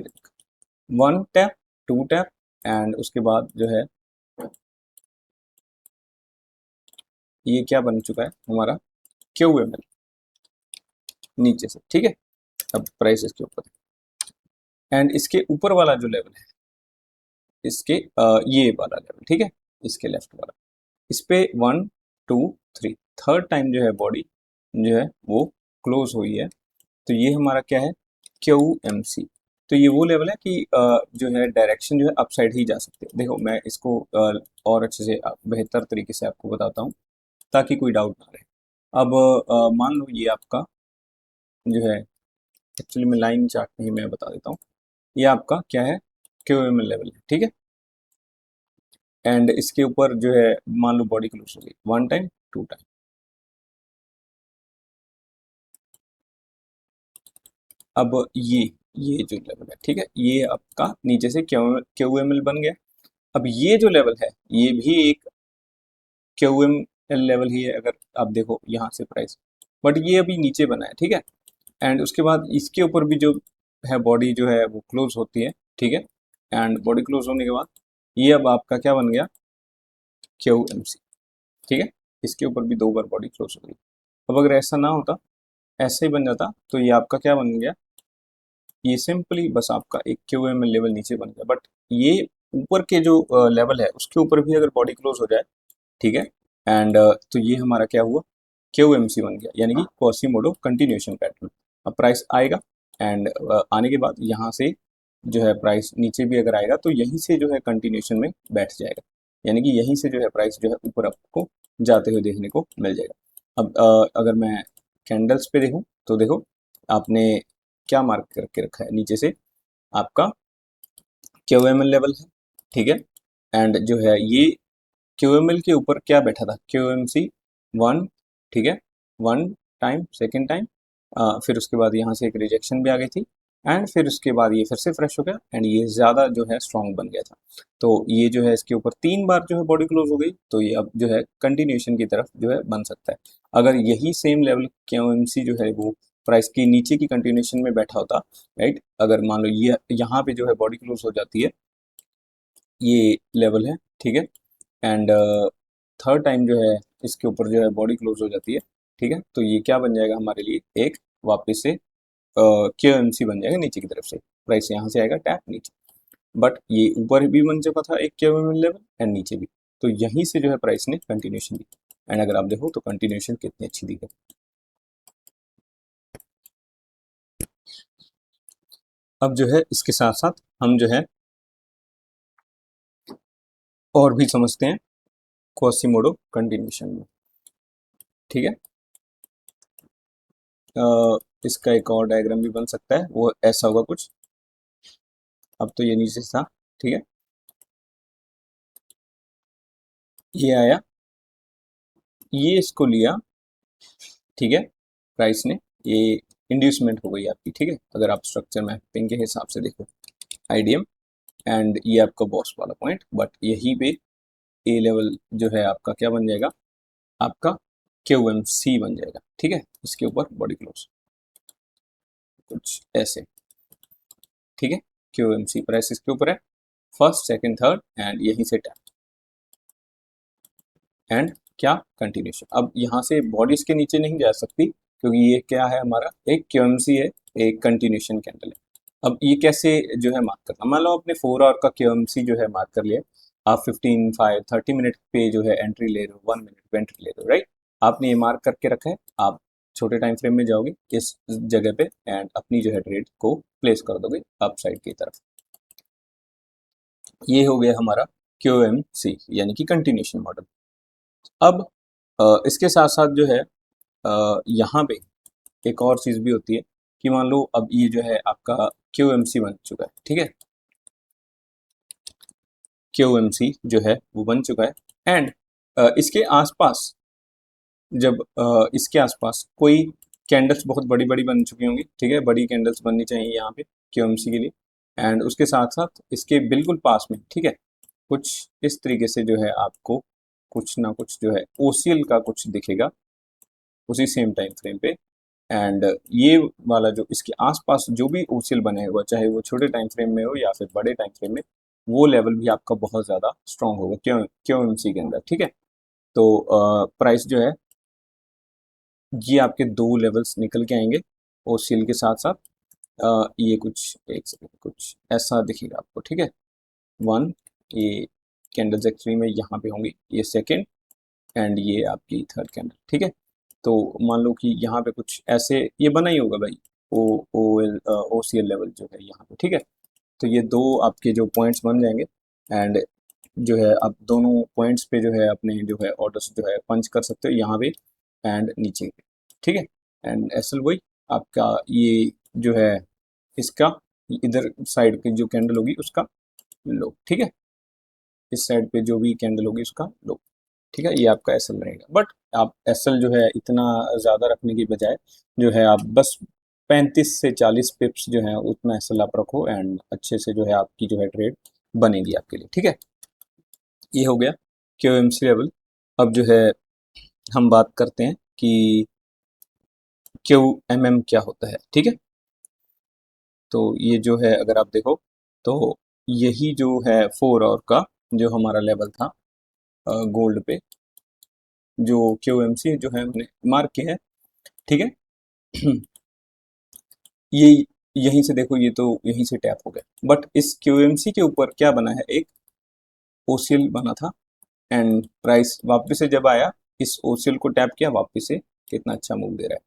1 टैप, 2 टैप, एंड उसके बाद जो है ये क्या बन चुका है हमारा क्यू एम एल नीचे से। ठीक है, अब प्राइस इसके ऊपर है, एंड इसके ऊपर वाला जो लेवल है, इसके ये वाला लेवल, ठीक है, इसके लेफ्ट वाला, इस पे 1 2 3 थर्ड टाइम जो है बॉडी जो है वो क्लोज हुई है। तो ये हमारा क्या है? Q M C. तो ये वो लेवल है कि जो है डायरेक्शन जो है अप साइड ही जा सकते हैं। देखो मैं इसको और अच्छे से बेहतर तरीके से आपको बताता हूँ ताकि कोई डाउट ना रहे। अब मान लो ये आपका जो है, एक्चुअली मैं लाइन चार्ट में ही मैं बता देता हूँ, ये आपका क्या है? क्यू एम एल लेवल है। ठीक है, एंड इसके ऊपर जो है मान लो बॉडी क्लोज हो गई 1 टाइम 2 टाइम। अब ये जो लेवल है, ठीक है, ये आपका नीचे से क्यू एम एल बन गया। अब ये जो लेवल है ये भी एक क्यू एम एल लेवल ही है, अगर आप देखो यहाँ से प्राइस, बट ये अभी नीचे बना है। ठीक है, एंड उसके बाद इसके ऊपर भी जो है बॉडी जो है वो क्लोज होती है। ठीक है, एंड बॉडी क्लोज होने के बाद ये अब आपका क्या बन गया? Q M C. ठीक है, इसके ऊपर भी 2 बार बॉडी क्लोज हो गई। अब अगर ऐसा ना होता, ऐसे ही बन जाता, तो ये आपका क्या बन गया? ये सिंपली बस आपका एक क्यू एम एल लेवल नीचे बन गया। बट ये ऊपर के जो लेवल है उसके ऊपर भी अगर बॉडी क्लोज हो जाए, ठीक है, एंड तो ये हमारा क्या हुआ? QMC बन गया, यानी कि क्वासीमोडो कंटिन्यूएशन पैटर्न। अब प्राइस आएगा एंड आने के बाद यहाँ से जो है प्राइस नीचे भी अगर आएगा तो यहीं से जो है कंटिन्यूएशन में बैठ जाएगा, यानी कि यहीं से जो है प्राइस जो है ऊपर आपको जाते हुए देखने को मिल जाएगा। अब अगर मैं कैंडल्स पे देखूं तो देखो आपने क्या मार्क करके रखा है, नीचे से आपका QML लेवल है, ठीक है। एंड जो है ये QML के ऊपर क्या बैठा था, QMC 1, ठीक है, 1 टाइम, सेकेंड टाइम, फिर उसके बाद यहाँ से एक रिजेक्शन भी आ गई थी एंड फिर उसके बाद ये फिर से फ्रेश हो गया एंड ये ज़्यादा जो है स्ट्रॉन्ग बन गया था। तो ये जो है इसके ऊपर 3 बार जो है बॉडी क्लोज हो गई, तो ये अब जो है कंटिन्यूएशन की तरफ जो है बन सकता है। अगर यही सेम लेवल QMC जो है वो प्राइस की नीचे की कंटिन्यूएशन में बैठा होता, राइट, अगर मान लो ये यहाँ पे जो है बॉडी क्लोज हो जाती है, ये लेवल है, ठीक है, एंड थर्ड टाइम जो है इसके ऊपर जो है बॉडी क्लोज हो जाती है, ठीक है, तो ये क्या बन जाएगा हमारे लिए, एक वापस से QMC बन जाएगा नीचे की तरफ से, प्राइस यहाँ से आएगा टैप नीचे, बट ये ऊपर भी बन चुका था एक QML लेवल एंड नीचे भी, तो यहीं से जो है प्राइस ने कंटिन्यूएशन दी एंड अगर आप देखो तो कंटिन्यूएशन कितनी अच्छी दी है। अब जो है इसके साथ साथ हम जो है और भी समझते हैं क्वासीमोडो कंटिन्यूएशन में, ठीक है। इसका एक और डायग्राम भी बन सकता है, वो ऐसा होगा कुछ। अब तो ये नीचे था, ठीक है, ये आया, ये इसको लिया, ठीक है, प्राइस ने, ये इंड्यूसमेंट हो गई आपकी, ठीक है, अगर आप स्ट्रक्चर मैपिंग के हिसाब से देखो IDM, एंड ये आपका बॉस वाला पॉइंट, बट यहीं पे ए लेवल जो है आपका क्या बन जाएगा, आपका QMC बन जाएगा, ठीक है, इसके ऊपर बॉडी क्लोज कुछ ऐसे, ठीक है, QMC प्राइस इसके ऊपर है, फर्स्ट सेकंड थर्ड एंड यहीं से टैप एंड क्या कंटिन्यूशन। अब यहाँ से बॉडी इसके नीचे नहीं जा सकती क्योंकि ये क्या है हमारा, एक QMC है, एक कंटिन्यूशन कैंडल है। अब ये कैसे जो है मार्क करना, मान लो आपने 4 आवर का QMC जो है मार्क कर लिया, आप 15, 5, 30 मिनट पे जो है एंट्री ले रहे हो, 1 मिनट पे एंट्री ले रहे हो, राइट, आपने ये मार्क करके रखा है, आप छोटे टाइम फ्रेम में जाओगे इस जगह पे एंड अपनी जो है ट्रेड को प्लेस कर दोगे अप साइड की तरफ। ये हो गया हमारा QMC यानी कि कंटिन्यूशन मॉडल। अब इसके साथ साथ जो है यहाँ पे एक और चीज़ भी होती है कि मान लो अब ये जो है आपका QMC बन चुका है, ठीक है, QMC जो है वो बन चुका है एंड इसके आसपास जब इसके आसपास कोई कैंडल्स बहुत बड़ी बड़ी बन चुकी होंगी, ठीक है, बड़ी कैंडल्स बननी चाहिए यहाँ पे QMC के लिए, एंड उसके साथ साथ इसके बिल्कुल पास में, ठीक है, कुछ इस तरीके से जो है आपको कुछ ना कुछ जो है OCL का कुछ दिखेगा उसी सेम टाइम फ्रेम पे, एंड ये वाला जो इसके आसपास जो भी OCL बने हुआ, चाहे वो छोटे टाइम फ्रेम में हो या फिर बड़े टाइम फ्रेम में, वो लेवल भी आपका बहुत ज़्यादा स्ट्रांग होगा QMC के अंदर, ठीक है। तो प्राइस जो है ये आपके 2 लेवल्स निकल के आएंगे OCL के साथ साथ, ये कुछ एक सेकेंड कुछ ऐसा दिखेगा आपको, ठीक है, 1, ये कैंडल्स एक्चुअली में यहाँ पे होंगी, ये सेकेंड एंड ये आपकी थर्ड कैंडल, ठीक है। तो मान लो कि यहाँ पे कुछ ऐसे ये बना ही होगा भाई, OCL लेवल जो है यहाँ पे, ठीक है, तो ये 2 आपके जो पॉइंट्स बन जाएंगे एंड जो है आप दोनों पॉइंट्स पे जो है अपने जो है ऑर्डर्स जो है पंच कर सकते हो यहाँ पे एंड नीचे पे, ठीक है, एंड SL वही आपका ये जो है इसका इधर साइड की जो कैंडल होगी उसका लो, ठीक है, इस साइड पे जो भी कैंडल होगी उसका लो, ठीक है, ये आपका SL रहेगा, बट आप SL जो है इतना ज़्यादा रखने की बजाय जो है आप बस 35 से 40 पिप्स जो है उतना SL आप रखो एंड अच्छे से जो है आपकी जो है ट्रेड बनेगी आपके लिए, ठीक है। ये हो गया QMC लेवल। अब जो है हम बात करते हैं कि QMM क्या होता है, ठीक है। तो ये जो है अगर आप देखो तो यही जो है 4 आवर का जो हमारा लेवल था गोल्ड पे, जो QMC जो है हमने मार्क किया है, ठीक है। ये यहीं से देखो, ये तो यहीं से टैप हो गया, बट इस QMC के ऊपर क्या बना है, एक OCL बना था एंड प्राइस वापस से जब आया इस OCL को टैप किया वापस से कितना अच्छा मूव दे रहा है,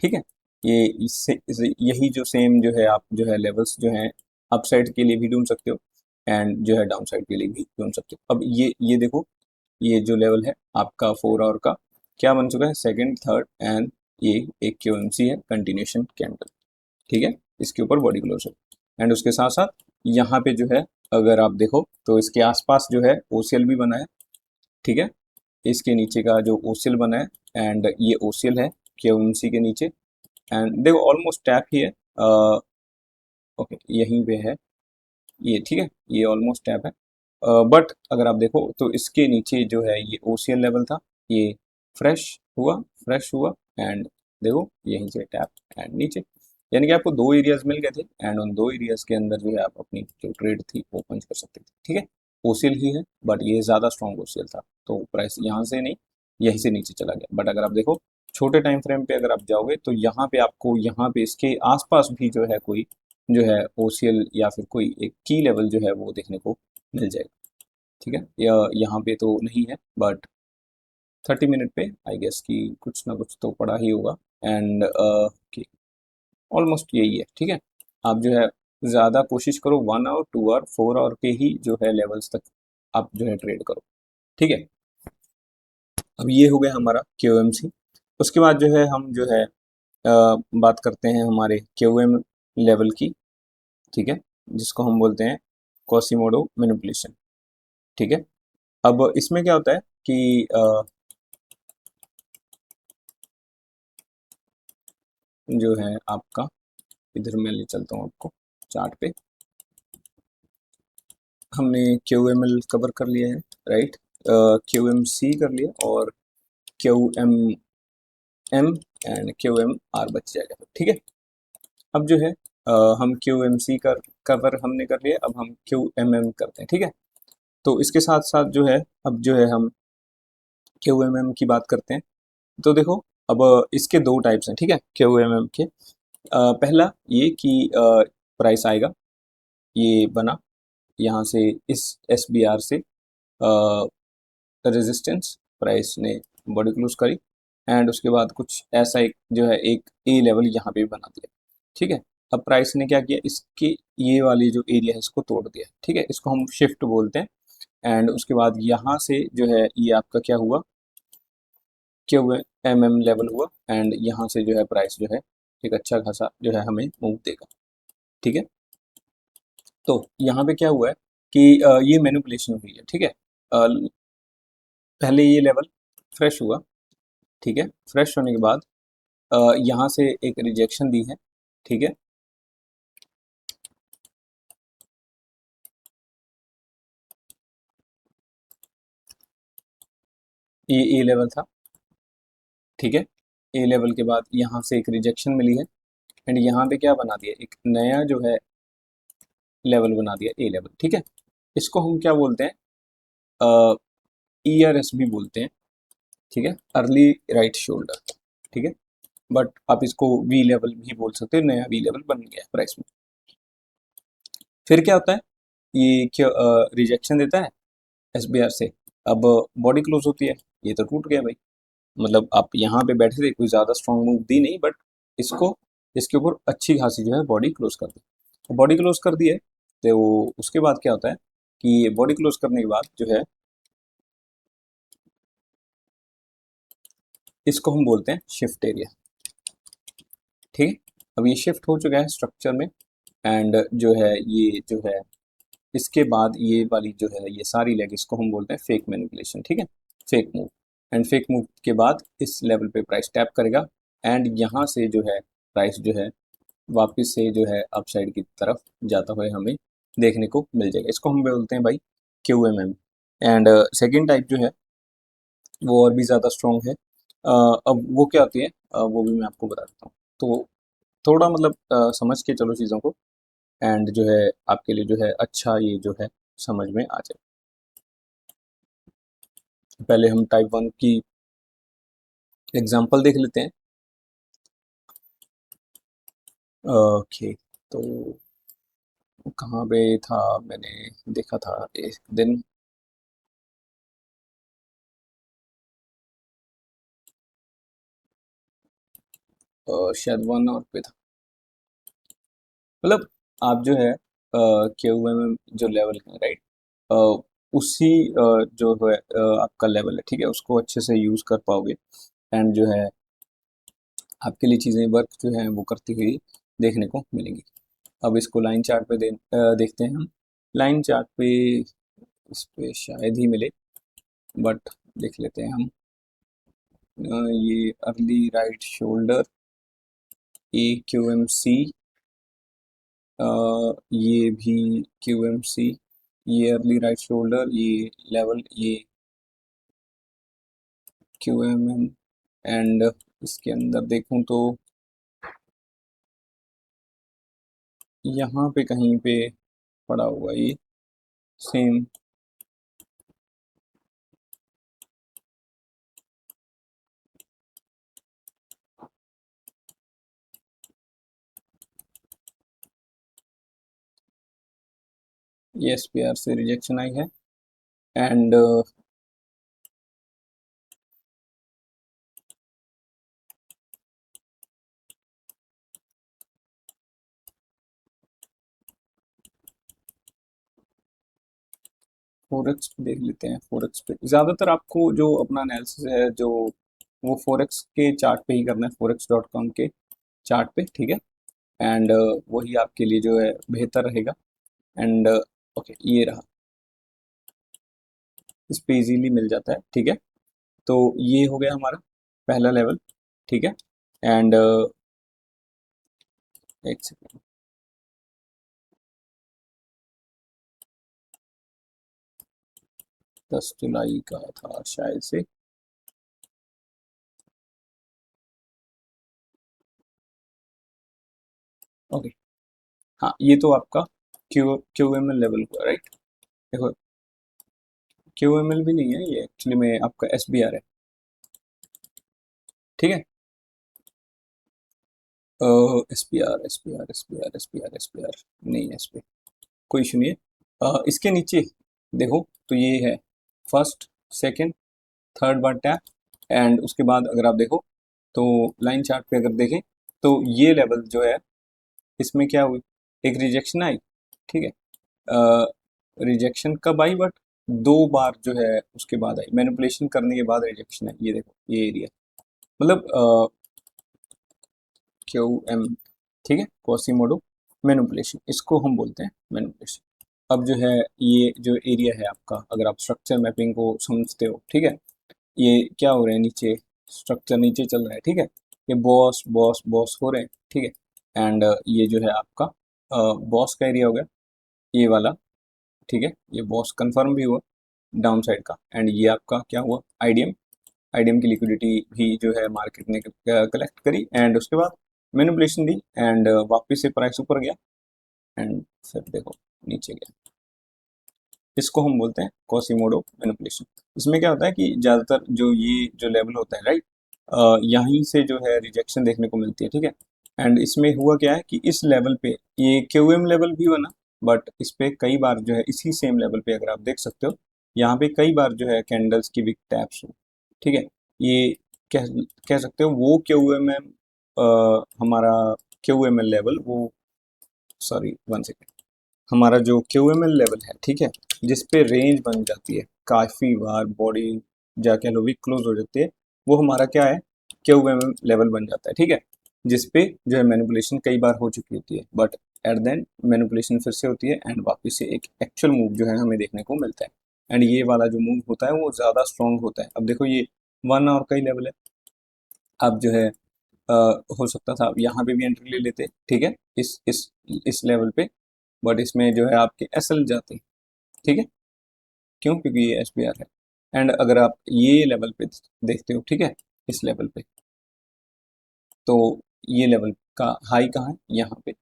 ठीक है। ये यही जो सेम जो है आप जो है लेवल्स जो हैं अप साइड के लिए भी ढूंढ सकते हो एंड जो है डाउन साइड के लिए भी ढूंढ सकते हो। अब ये देखो, ये जो लेवल है आपका 4 आवर का क्या बन चुका है, सेकंड, थर्ड एंड ये एक क्यूएमसी है, कंटिन्यूशन कैंडल, ठीक है। इसके ऊपर बॉडी क्लोज है एंड उसके साथ साथ यहाँ पे जो है अगर आप देखो तो इसके आसपास जो है ओसीएल भी बना है, ठीक है। इसके नीचे का जो ओसीएल बना है एंड ये ओसीएल है क्यूएमसी के नीचे एंड देखो ऑलमोस्ट टैप ही है, ओके यहीं पे है ये, ठीक है। ये ऑलमोस्ट टैप है बट अगर आप देखो तो इसके नीचे जो है ये ओसीएल लेवल था, ये फ्रेश फ्रेश हुआ एंड देखो यहीं से टैप एंड नीचे, यानी कि आपको दो एरियाज मिल गए थे एंड उन दो एरियाज के अंदर जो है आप अपनी जो ट्रेड थी वो पंच कर सकते थे, ठीक है। ओसीएल ही है बट ये ज़्यादा स्ट्रॉन्ग ओसीएल था तो प्राइस यहाँ से नहीं यहीं से नीचे चला गया। बट अगर आप देखो छोटे टाइम फ्रेम पे अगर आप जाओगे तो यहाँ पे आपको यहाँ पे इसके आसपास भी जो है कोई जो है ओसीएल या फिर कोई एक की लेवल जो है वो देखने को मिल जाएगा, ठीक है। यहाँ पे तो नहीं है बट 30 मिनट पे आई गेस कि कुछ ना कुछ तो पड़ा ही होगा एंड ऑलमोस्ट यही है, ठीक है। आप जो है ज़्यादा कोशिश करो 1 आवर 2 आवर 4 आवर के ही जो है लेवल्स तक आप जो है ट्रेड करो, ठीक है। अब ये हो गया हमारा क्यूएमसी। उसके बाद जो है हम जो है बात करते हैं हमारे क्यूएम लेवल की, ठीक है, जिसको हम बोलते हैं कोसिमोडो मैनिपुलेशन, ठीक है। अब इसमें क्या होता है कि जो है आपका इधर मैं ले चलता हूँ आपको चार्ट पे, हमने क्यू एम एल कवर कर लिया है, राइट, क्यू एम सी कर लिया और Q M M and Q M R बच जाएगा, ठीक है। अब जो है हम क्यू एम सी का कवर हमने कर लिया, अब हम क्यू एम एम करते हैं, ठीक है। तो इसके साथ साथ जो है अब जो है हम क्यू एम एम की बात करते हैं। तो देखो अब इसके दो टाइप्स हैं, ठीक है, क्यू एम एम के। पहला ये कि प्राइस आएगा, ये बना यहाँ से इस एस बी आर से रेजिस्टेंस, प्राइस ने बॉडी क्लोज करी एंड उसके बाद कुछ ऐसा एक जो है एक ए लेवल यहाँ पे बना दिया, ठीक है। अब प्राइस ने क्या किया, इसके ये वाली जो एरिया है इसको तोड़ दिया, ठीक है, इसको हम शिफ्ट बोलते हैं एंड उसके बाद यहाँ से जो है ये आपका क्या हुआ, क्यू एम एम लेवल हुआ एंड यहाँ से जो है प्राइस जो है एक अच्छा खासा जो है हमें मूव देगा, ठीक है। तो यहाँ पे क्या हुआ है कि ये मैनिपुलेशन हुई है, ठीक है। पहले ये लेवल फ्रेश हुआ, ठीक है, फ्रेश होने के बाद यहाँ से एक रिजेक्शन दी है, ठीक है। ये ए लेवल था, ठीक है। ए लेवल के बाद यहाँ से एक रिजेक्शन मिली है एंड यहाँ पे क्या बना दिया, एक नया जो है लेवल बना दिया ए लेवल, ठीक है। इसको हम क्या बोलते हैं, ई आर एस भी बोलते हैं, ठीक है, अर्ली राइट शोल्डर, ठीक है। बट आप इसको वी लेवल भी बोल सकते हो, नया वी लेवल बन गया है प्राइस में। फिर क्या होता है, ये क्या रिजेक्शन देता है एस बी आर से, अब बॉडी क्लोज होती है, ये तो टूट गया भाई। मतलब आप यहाँ पे बैठे थे, कोई ज़्यादा स्ट्रॉन्ग मूव दी नहीं बट इसको इसके ऊपर अच्छी खासी जो है बॉडी क्लोज कर दी, तो बॉडी क्लोज कर दी है। तो उसके बाद क्या होता है कि बॉडी क्लोज करने के बाद जो है इसको हम बोलते हैं शिफ्ट एरिया, ठीक है। अब ये शिफ्ट हो चुका है स्ट्रक्चर में एंड जो है ये जो है इसके बाद ये वाली जो है ये सारी लेग इसको हम बोलते हैं फेक मैनिपुलेशन, ठीक है, fake move. And fake move के बाद इस लेवल पे प्राइस टैप करेगा एंड यहाँ से जो है प्राइस जो है वापस से जो है अपसाइड की तरफ जाता हुए हमें देखने को मिल जाएगा, इसको हम बोलते हैं भाई Q M M. And second type जो है वो और भी ज़्यादा स्ट्रॉन्ग है, अब वो क्या होती है, वो भी मैं आपको बता देता हूँ। तो थोड़ा मतलब समझ के चलो चीज़ों को एंड जो है आपके लिए जो है अच्छा ये जो है समझ में आ जाए। पहले हम टाइप 1 की एग्जांपल देख लेते हैं। ओके, तो कहाँ पे था, मैंने देखा था एक दिन, शायद 1 आवर पे था। मतलब आप जो है KOM जो लेवल है, राइट, उसी जो है आपका लेवल है, ठीक है, उसको अच्छे से यूज़ कर पाओगे एंड जो है आपके लिए चीज़ें वर्क जो है वो करती हुई देखने को मिलेंगी। अब इसको लाइन चार्ट पे देखते हैं हम। लाइन चार्ट पे इस पे शायद ही मिले, बट देख लेते हैं हम। ये अर्ली राइट शोल्डर AQMC, ये भी QMC, ये अर्ली राइट शोल्डर, ये लेवल, ये QMM एंड इसके अंदर देखूं तो यहाँ पे कहीं पे पड़ा हुआ ये सेम। ये SPR से रिजेक्शन आई है एंड फोरेक्स देख लेते हैं। फोरेक्स पे ज़्यादातर आपको जो अपना एनालिसिस है जो वो फोरेक्स के चार्ट पे ही करना है, forex.com के चार्ट पे, ठीक है। एंड वही आपके लिए जो है बेहतर रहेगा। एंड ओके, ये रहा, इस पे इजीली मिल जाता है, ठीक है। तो ये हो गया हमारा पहला लेवल, ठीक है। एंड एक सेकेंड, 10 जुलाई का था शायद से। ओके, हाँ, ये तो आपका QML लेवल हुआ, राइट। देखो, QML भी नहीं है ये, एक्चुअली में आपका SBR है, ठीक है। SPR नहीं है, इस पे कोई इशू नहीं है। इसके नीचे देखो तो ये है first, second, third bar tap and उसके बाद अगर आप देखो तो लाइन चार्ट पे अगर देखें तो ये लेवल जो है इसमें क्या हुई, एक रिजेक्शन आई, ठीक है। रिजेक्शन कब आई, बट 2 बार जो है उसके बाद आई, मैनिपुलेशन करने के बाद रिजेक्शन है। ये देखो ये एरिया, मतलब QM, ठीक है, क्वासीमोडो मैनिपुलेशन, इसको हम बोलते हैं मैनिपुलेशन। अब जो है ये जो एरिया है आपका, अगर आप स्ट्रक्चर मैपिंग को समझते हो, ठीक है, ये क्या हो रहा है, नीचे स्ट्रक्चर नीचे चल रहा है, ठीक है। ये बॉस बॉस बॉस हो रहे हैं, ठीक है। एंड ये जो है आपका बॉस का एरिया हो गया, ये वाला, ठीक है। ये बॉस कंफर्म भी हुआ डाउन साइड का। एंड ये आपका क्या हुआ, आईडीएम की लिक्विडिटी भी जो है मार्केट ने कलेक्ट करी एंड उसके बाद मैनिपुलेशन दी एंड वापस से प्राइस ऊपर गया एंड फिर देखो नीचे गया। इसको हम बोलते हैं कोसिमोडो मैनिपुलेशन। इसमें क्या होता है कि ज़्यादातर जो ये जो लेवल होता है, राइट, यहीं से जो है रिजेक्शन देखने को मिलती है, ठीक है। एंड इसमें हुआ क्या है कि इस लेवल पे ये क्यूएम लेवल भी बना, बट इस पे कई बार जो है इसी सेम लेवल पे अगर आप देख सकते हो, यहाँ पे कई बार जो है कैंडल्स की विक टैप्स हो, ठीक है। ये कह कह सकते हो वो क्यूएम हमारा क्यूएमएल लेवल, वो सॉरी 1 सेकेंड, हमारा जो QML लेवल है, ठीक है, जिस पे रेंज बन जाती है काफ़ी बार बॉडी जाके लो भी क्लोज हो जाती है, वो हमारा क्या है, QML लेवल बन जाता है, ठीक है। जिस पे जो है मैनिपुलेशन कई बार हो चुकी होती है, बट एट देन मैनिपुलेशन फिर से होती है एंड वापस से एक एक्चुअल मूव जो है हमें देखने को मिलता है। एंड ये वाला जो मूव होता है वो ज़्यादा स्ट्रॉन्ग होता है। अब देखो ये 1 आवर का ही लेवल है। अब जो है अ, हो सकता था आप यहाँ पे भी एंट्री ले लेते, ठीक है, इस लेवल पे, बट इसमें जो है आपके एसएल जाते हैं, ठीक है। क्यों, क्योंकि ये एसबीआर है। एंड अगर आप ये लेवल पे देखते हो, ठीक है, इस लेवल पे, तो ये लेवल का हाई कहाँ है, यहाँ पे,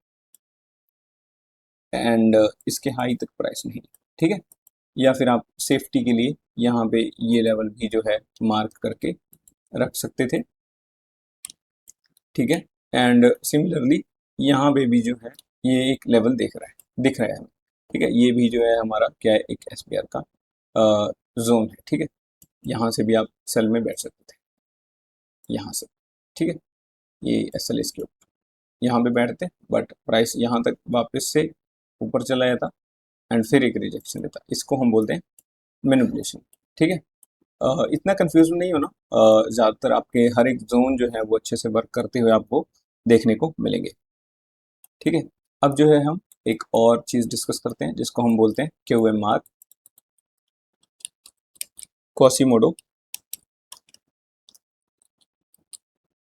एंड इसके हाई तक प्राइस नहीं, ठीक है। या फिर आप सेफ्टी के लिए यहाँ पे ये लेवल भी जो है मार्क करके रख सकते थे, ठीक है। एंड सिमिलरली यहाँ पे भी जो है ये एक लेवल दिख रहा है हमें, ठीक है। ये भी जो है हमारा क्या है, एक एसबीआर का जोन है, ठीक है। यहाँ से भी आप सेल में बैठ सकते थे, यहाँ से, ठीक है। ये SLS के ऊपर यहाँ पे बैठते, बट प्राइस यहाँ तक वापस से ऊपर चला जाता एंड फिर एक रिजेक्शन देता। इसको हम बोलते हैं मैनिपुलेशन। ठीक है, इतना कंफ्यूजन नहीं होना। ज़्यादातर आपके हर एक जोन जो है वो अच्छे से वर्क करते हुए आपको देखने को मिलेंगे। ठीक है, अब जो है हम एक और चीज़ डिस्कस करते हैं जिसको हम बोलते हैं QMR, क्वासीमोडो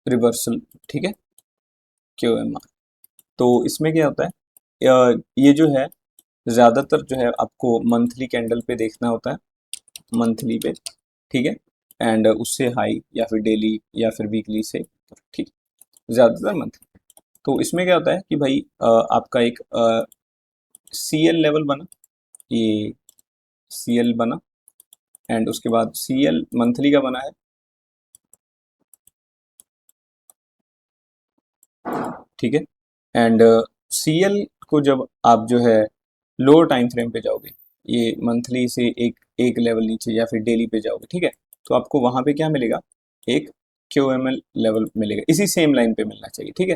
रिवर्सल। ठीक है, QMR। तो इसमें क्या होता है, ये जो है ज़्यादातर जो है आपको मंथली कैंडल पे देखना होता है, मंथली पे। ठीक है, एंड उससे हाई या फिर डेली या फिर वीकली से। ठीक, ज़्यादातर मंथली। तो इसमें क्या होता है कि भाई आपका एक CL लेवल बना, ये CL बना एंड उसके बाद CL मंथली का बना है। ठीक है, एंड CL को जब आप जो है लोअर टाइम फ्रेम पे जाओगे, ये मंथली से एक एक लेवल नीचे या फिर डेली पे जाओगे, ठीक है, तो आपको वहां पे क्या मिलेगा, एक QML लेवल मिलेगा, इसी सेम लाइन पे मिलना चाहिए। ठीक है,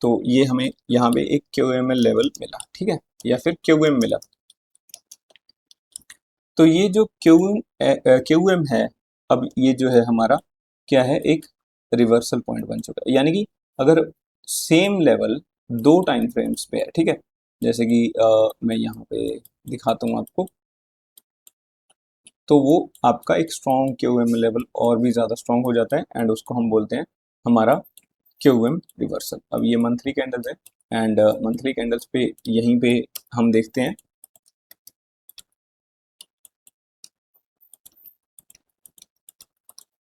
तो ये हमें यहाँ पे एक QML लेवल मिला, ठीक है, या फिर QM मिला। तो ये जो QM है, अब ये जो है हमारा क्या है, एक रिवर्सल पॉइंट बन चुका है। यानी कि अगर सेम लेवल दो टाइम फ्रेम्स पे है, ठीक है, जैसे कि मैं यहाँ पे दिखाता हूँ आपको, तो वो आपका एक स्ट्रॉन्ग QM लेवल और भी ज़्यादा स्ट्रॉन्ग हो जाता है एंड उसको हम बोलते हैं हमारा QM रिवर्सल। अब ये मंथली कैंडल्स है एंड मंथली कैंडल्स पे यहीं पे हम देखते हैं,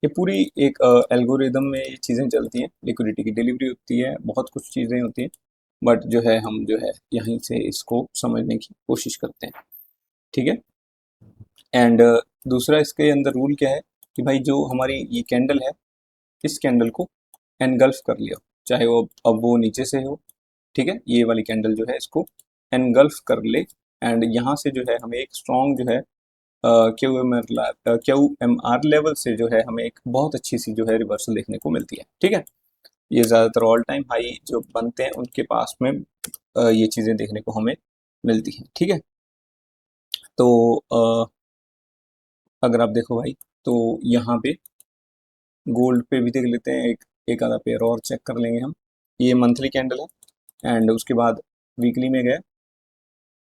ये पूरी एक एल्गोरिदम में ये चीज़ें चलती हैं, लिक्विडिटी की डिलीवरी होती है, बहुत कुछ चीज़ें होती हैं, बट जो है हम जो है यहीं से इसको समझने की कोशिश करते हैं। ठीक है, एंड दूसरा इसके अंदर रूल क्या है कि भाई जो हमारी ये कैंडल है, इस कैंडल को एनगल्फ कर लिया, चाहे वो अब वो नीचे से हो, ठीक है, ये वाली कैंडल जो है इसको एनगल्फ कर ले एंड यहाँ से जो है हमें एक स्ट्रॉन्ग जो है QMR लेवल से जो है हमें एक बहुत अच्छी सी जो है रिवर्सल देखने को मिलती है। ठीक है, ये ज़्यादातर ऑल टाइम हाई जो बनते हैं उनके पास में ये चीज़ें देखने को हमें मिलती हैं। ठीक है, तो अगर आप देखो भाई, तो यहाँ पे गोल्ड पे भी देख लेते हैं, एक आधा पेयर और चेक कर लेंगे हम। ये मंथली कैंडल है एंड उसके बाद वीकली में गए,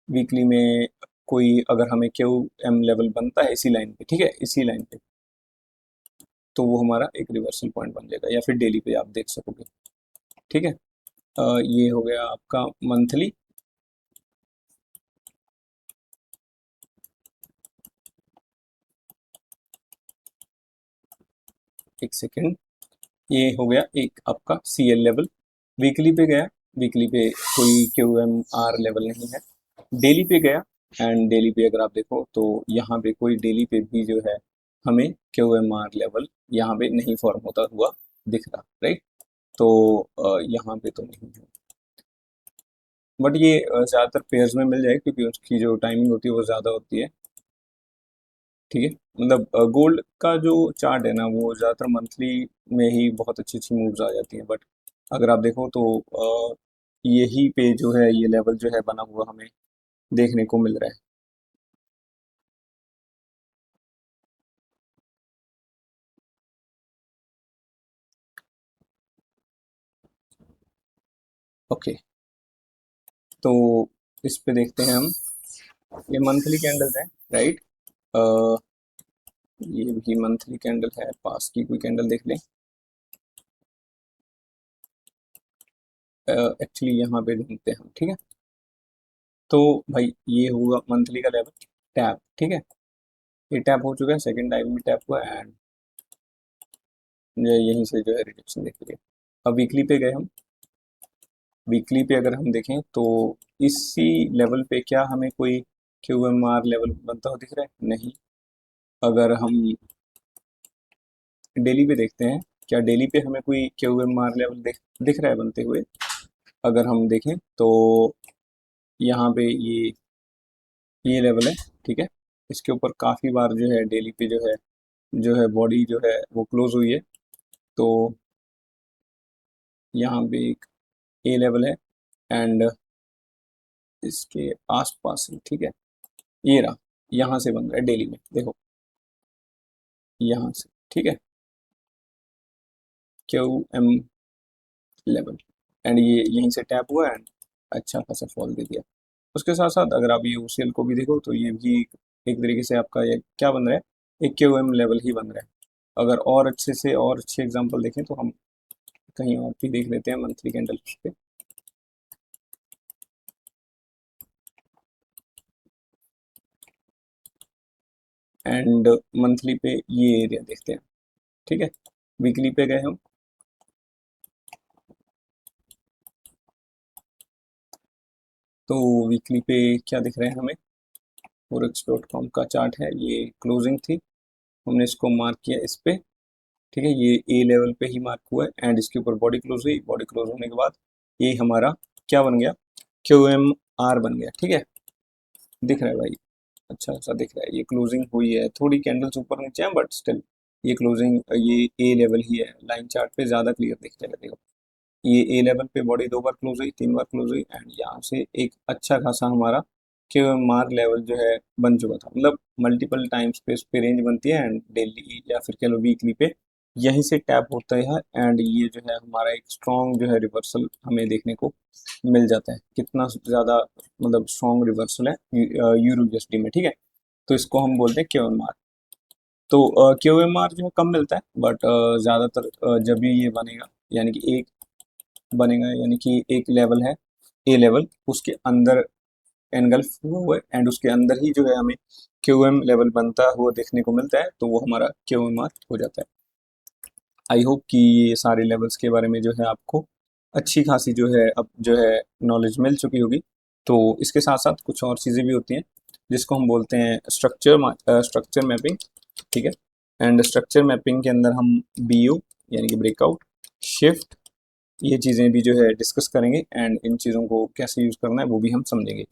वीकली में कोई अगर हमें QM लेवल बनता है इसी लाइन पे, ठीक है, इसी लाइन पे, तो वो हमारा एक रिवर्सल पॉइंट बन जाएगा, या फिर डेली पे आप देख सकोगे। ठीक है, ये हो गया आपका मंथली। एक सेकेंड, ये हो गया एक आपका CL लेवल। वीकली पे गया, वीकली पे कोई QMR लेवल नहीं है। डेली पे गया एंड डेली पे अगर आप देखो तो यहाँ पे कोई डेली पे भी जो है हमें QMR लेवल यहाँ पे नहीं फॉर्म होता हुआ दिख रहा, राइट। तो यहाँ पे तो नहीं है, बट ये ज़्यादातर पेयर्स में मिल जाए क्योंकि उसकी जो टाइमिंग होती है वो ज़्यादा होती है। ठीक है, मतलब गोल्ड का जो चार्ट है ना वो ज़्यादातर मंथली में ही बहुत अच्छी अच्छी मूव्स आ जाती हैं, बट अगर आप देखो तो यही पे जो है ये लेवल जो है बना हुआ हमें देखने को मिल रहा है। ओके, तो इस पे देखते हैं हम, ये मंथली कैंडल्स हैं, राइट। ये भी मंथली कैंडल है, पास की कोई कैंडल देख लें। एक्चुअली यहाँ पे ढूंढते हैं हम, ठीक है। तो भाई ये हुआ मंथली का लेवल टैप, ठीक है, ये टैप हो चुका है, सेकंड टाइम में टैप हुआ एंड यहीं से जो है रिजेक्शन देख लिया। अब वीकली पे गए हम, वीकली पे अगर हम देखें तो इसी लेवल पे क्या हमें कोई QMR लेवल बनता हुआ दिख रहा है, नहीं। अगर हम डेली पे देखते हैं, क्या डेली पे हमें कोई QMR लेवल दिख रहा है बनते हुए, अगर हम देखें तो यहाँ पे ये लेवल है, ठीक है, इसके ऊपर काफ़ी बार जो है डेली पे जो है बॉडी जो है वो क्लोज हुई है। तो यहाँ पे एक ए लेवल है एंड इसके आसपास ही, ठीक है, ये रहा, यहाँ से बन रहा है डेली में, देखो यहाँ से, ठीक है, क्यू एम लेवल, एंड ये यहीं से टैप हुआ एंड अच्छा खासा फॉल दे दिया। उसके साथ साथ अगर आप ये ओसीएल को भी देखो तो ये भी एक तरीके से आपका ये क्या बन रहा है, एक क्यू एम लेवल ही बन रहा है। अगर और अच्छे से और अच्छे एग्जांपल देखें तो हम कहीं और भी देख लेते हैं मंथली कैंडल्स पे। एंड मंथली पे ये एरिया देखते हैं, ठीक है। वीकली पे गए हम, तो वीकली पे क्या दिख रहे हैं हमें, forex.com का चार्ट है, ये क्लोजिंग थी, हमने इसको मार्क किया इस पे, ठीक है, ये ए लेवल पे ही मार्क हुआ है एंड इसके ऊपर बॉडी क्लोज हुई, बॉडी क्लोज होने के बाद ये हमारा क्या बन गया, क्यू एम आर बन गया, ठीक है, दिख रहा है भाई, अच्छा अच्छा दिख रहा है, ये क्लोजिंग हुई है, थोड़ी कैंडल्स ऊपर नीचे हैं बट स्टिल ये क्लोजिंग ये ए लेवल ही है, लाइन चार्ट पे ज़्यादा क्लियर दिखने लगेगा। ये ए लेवल पे बॉडी 2 बार क्लोज हुई, 3 बार क्लोज हुई एंड यहाँ से एक अच्छा खासा हमारा क्यू एम आर लेवल जो है बन चुका था, मतलब मल्टीपल टाइम्स पे इस पे रेंज बनती है एंड डेली या फिर कह लो वीकली पे यहीं से टैप होता है एंड ये जो है हमारा एक स्ट्रॉन्ग जो है रिवर्सल हमें देखने को मिल जाता है। कितना ज़्यादा मतलब स्ट्रॉन्ग रिवर्सल है यूरो यूएसडी में, ठीक है, तो इसको हम बोलते हैं क्यू एम आर। तो क्यू एम आर जो है कम मिलता है बट ज़्यादातर जब भी ये बनेगा, यानी कि एक बनेगा, यानी कि एक लेवल है ए लेवल, उसके अंदर एनगल्फ हुआ हुआ है एंड उसके अंदर ही जो है हमें क्यू एम लेवल बनता हुआ देखने को मिलता है, तो वो हमारा क्यू एम आर हो जाता है। आई होप कि ये सारे लेवल्स के बारे में जो है आपको अच्छी खासी जो है अब जो है नॉलेज मिल चुकी होगी। तो इसके साथ साथ कुछ और चीज़ें भी होती हैं जिसको हम बोलते हैं स्ट्रक्चर मैपिंग, ठीक है, एंड स्ट्रक्चर मैपिंग के अंदर हम बी यू यानी कि ब्रेकआउट, शिफ्ट, ये चीज़ें भी जो है डिस्कस करेंगे एंड इन चीज़ों को कैसे यूज़ करना है वो भी हम समझेंगे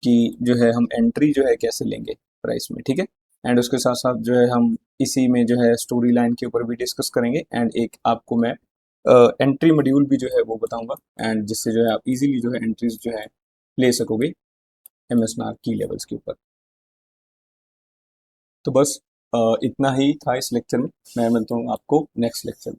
कि जो है हम एंट्री जो है कैसे लेंगे प्राइस में, ठीक है, एंड उसके साथ साथ जो है हम इसी में जो है स्टोरी लाइन के ऊपर भी डिस्कस करेंगे एंड एक आपको मैं एंट्री मॉड्यूल भी जो है वो बताऊंगा एंड जिससे जो है आप इजीली जो है एंट्रीज जो है ले सकोगे एमएसएनआर की लेवल्स के ऊपर। तो बस इतना ही था इस लेक्चर में, मैं मिलता हूँ आपको नेक्स्ट लेक्चर में।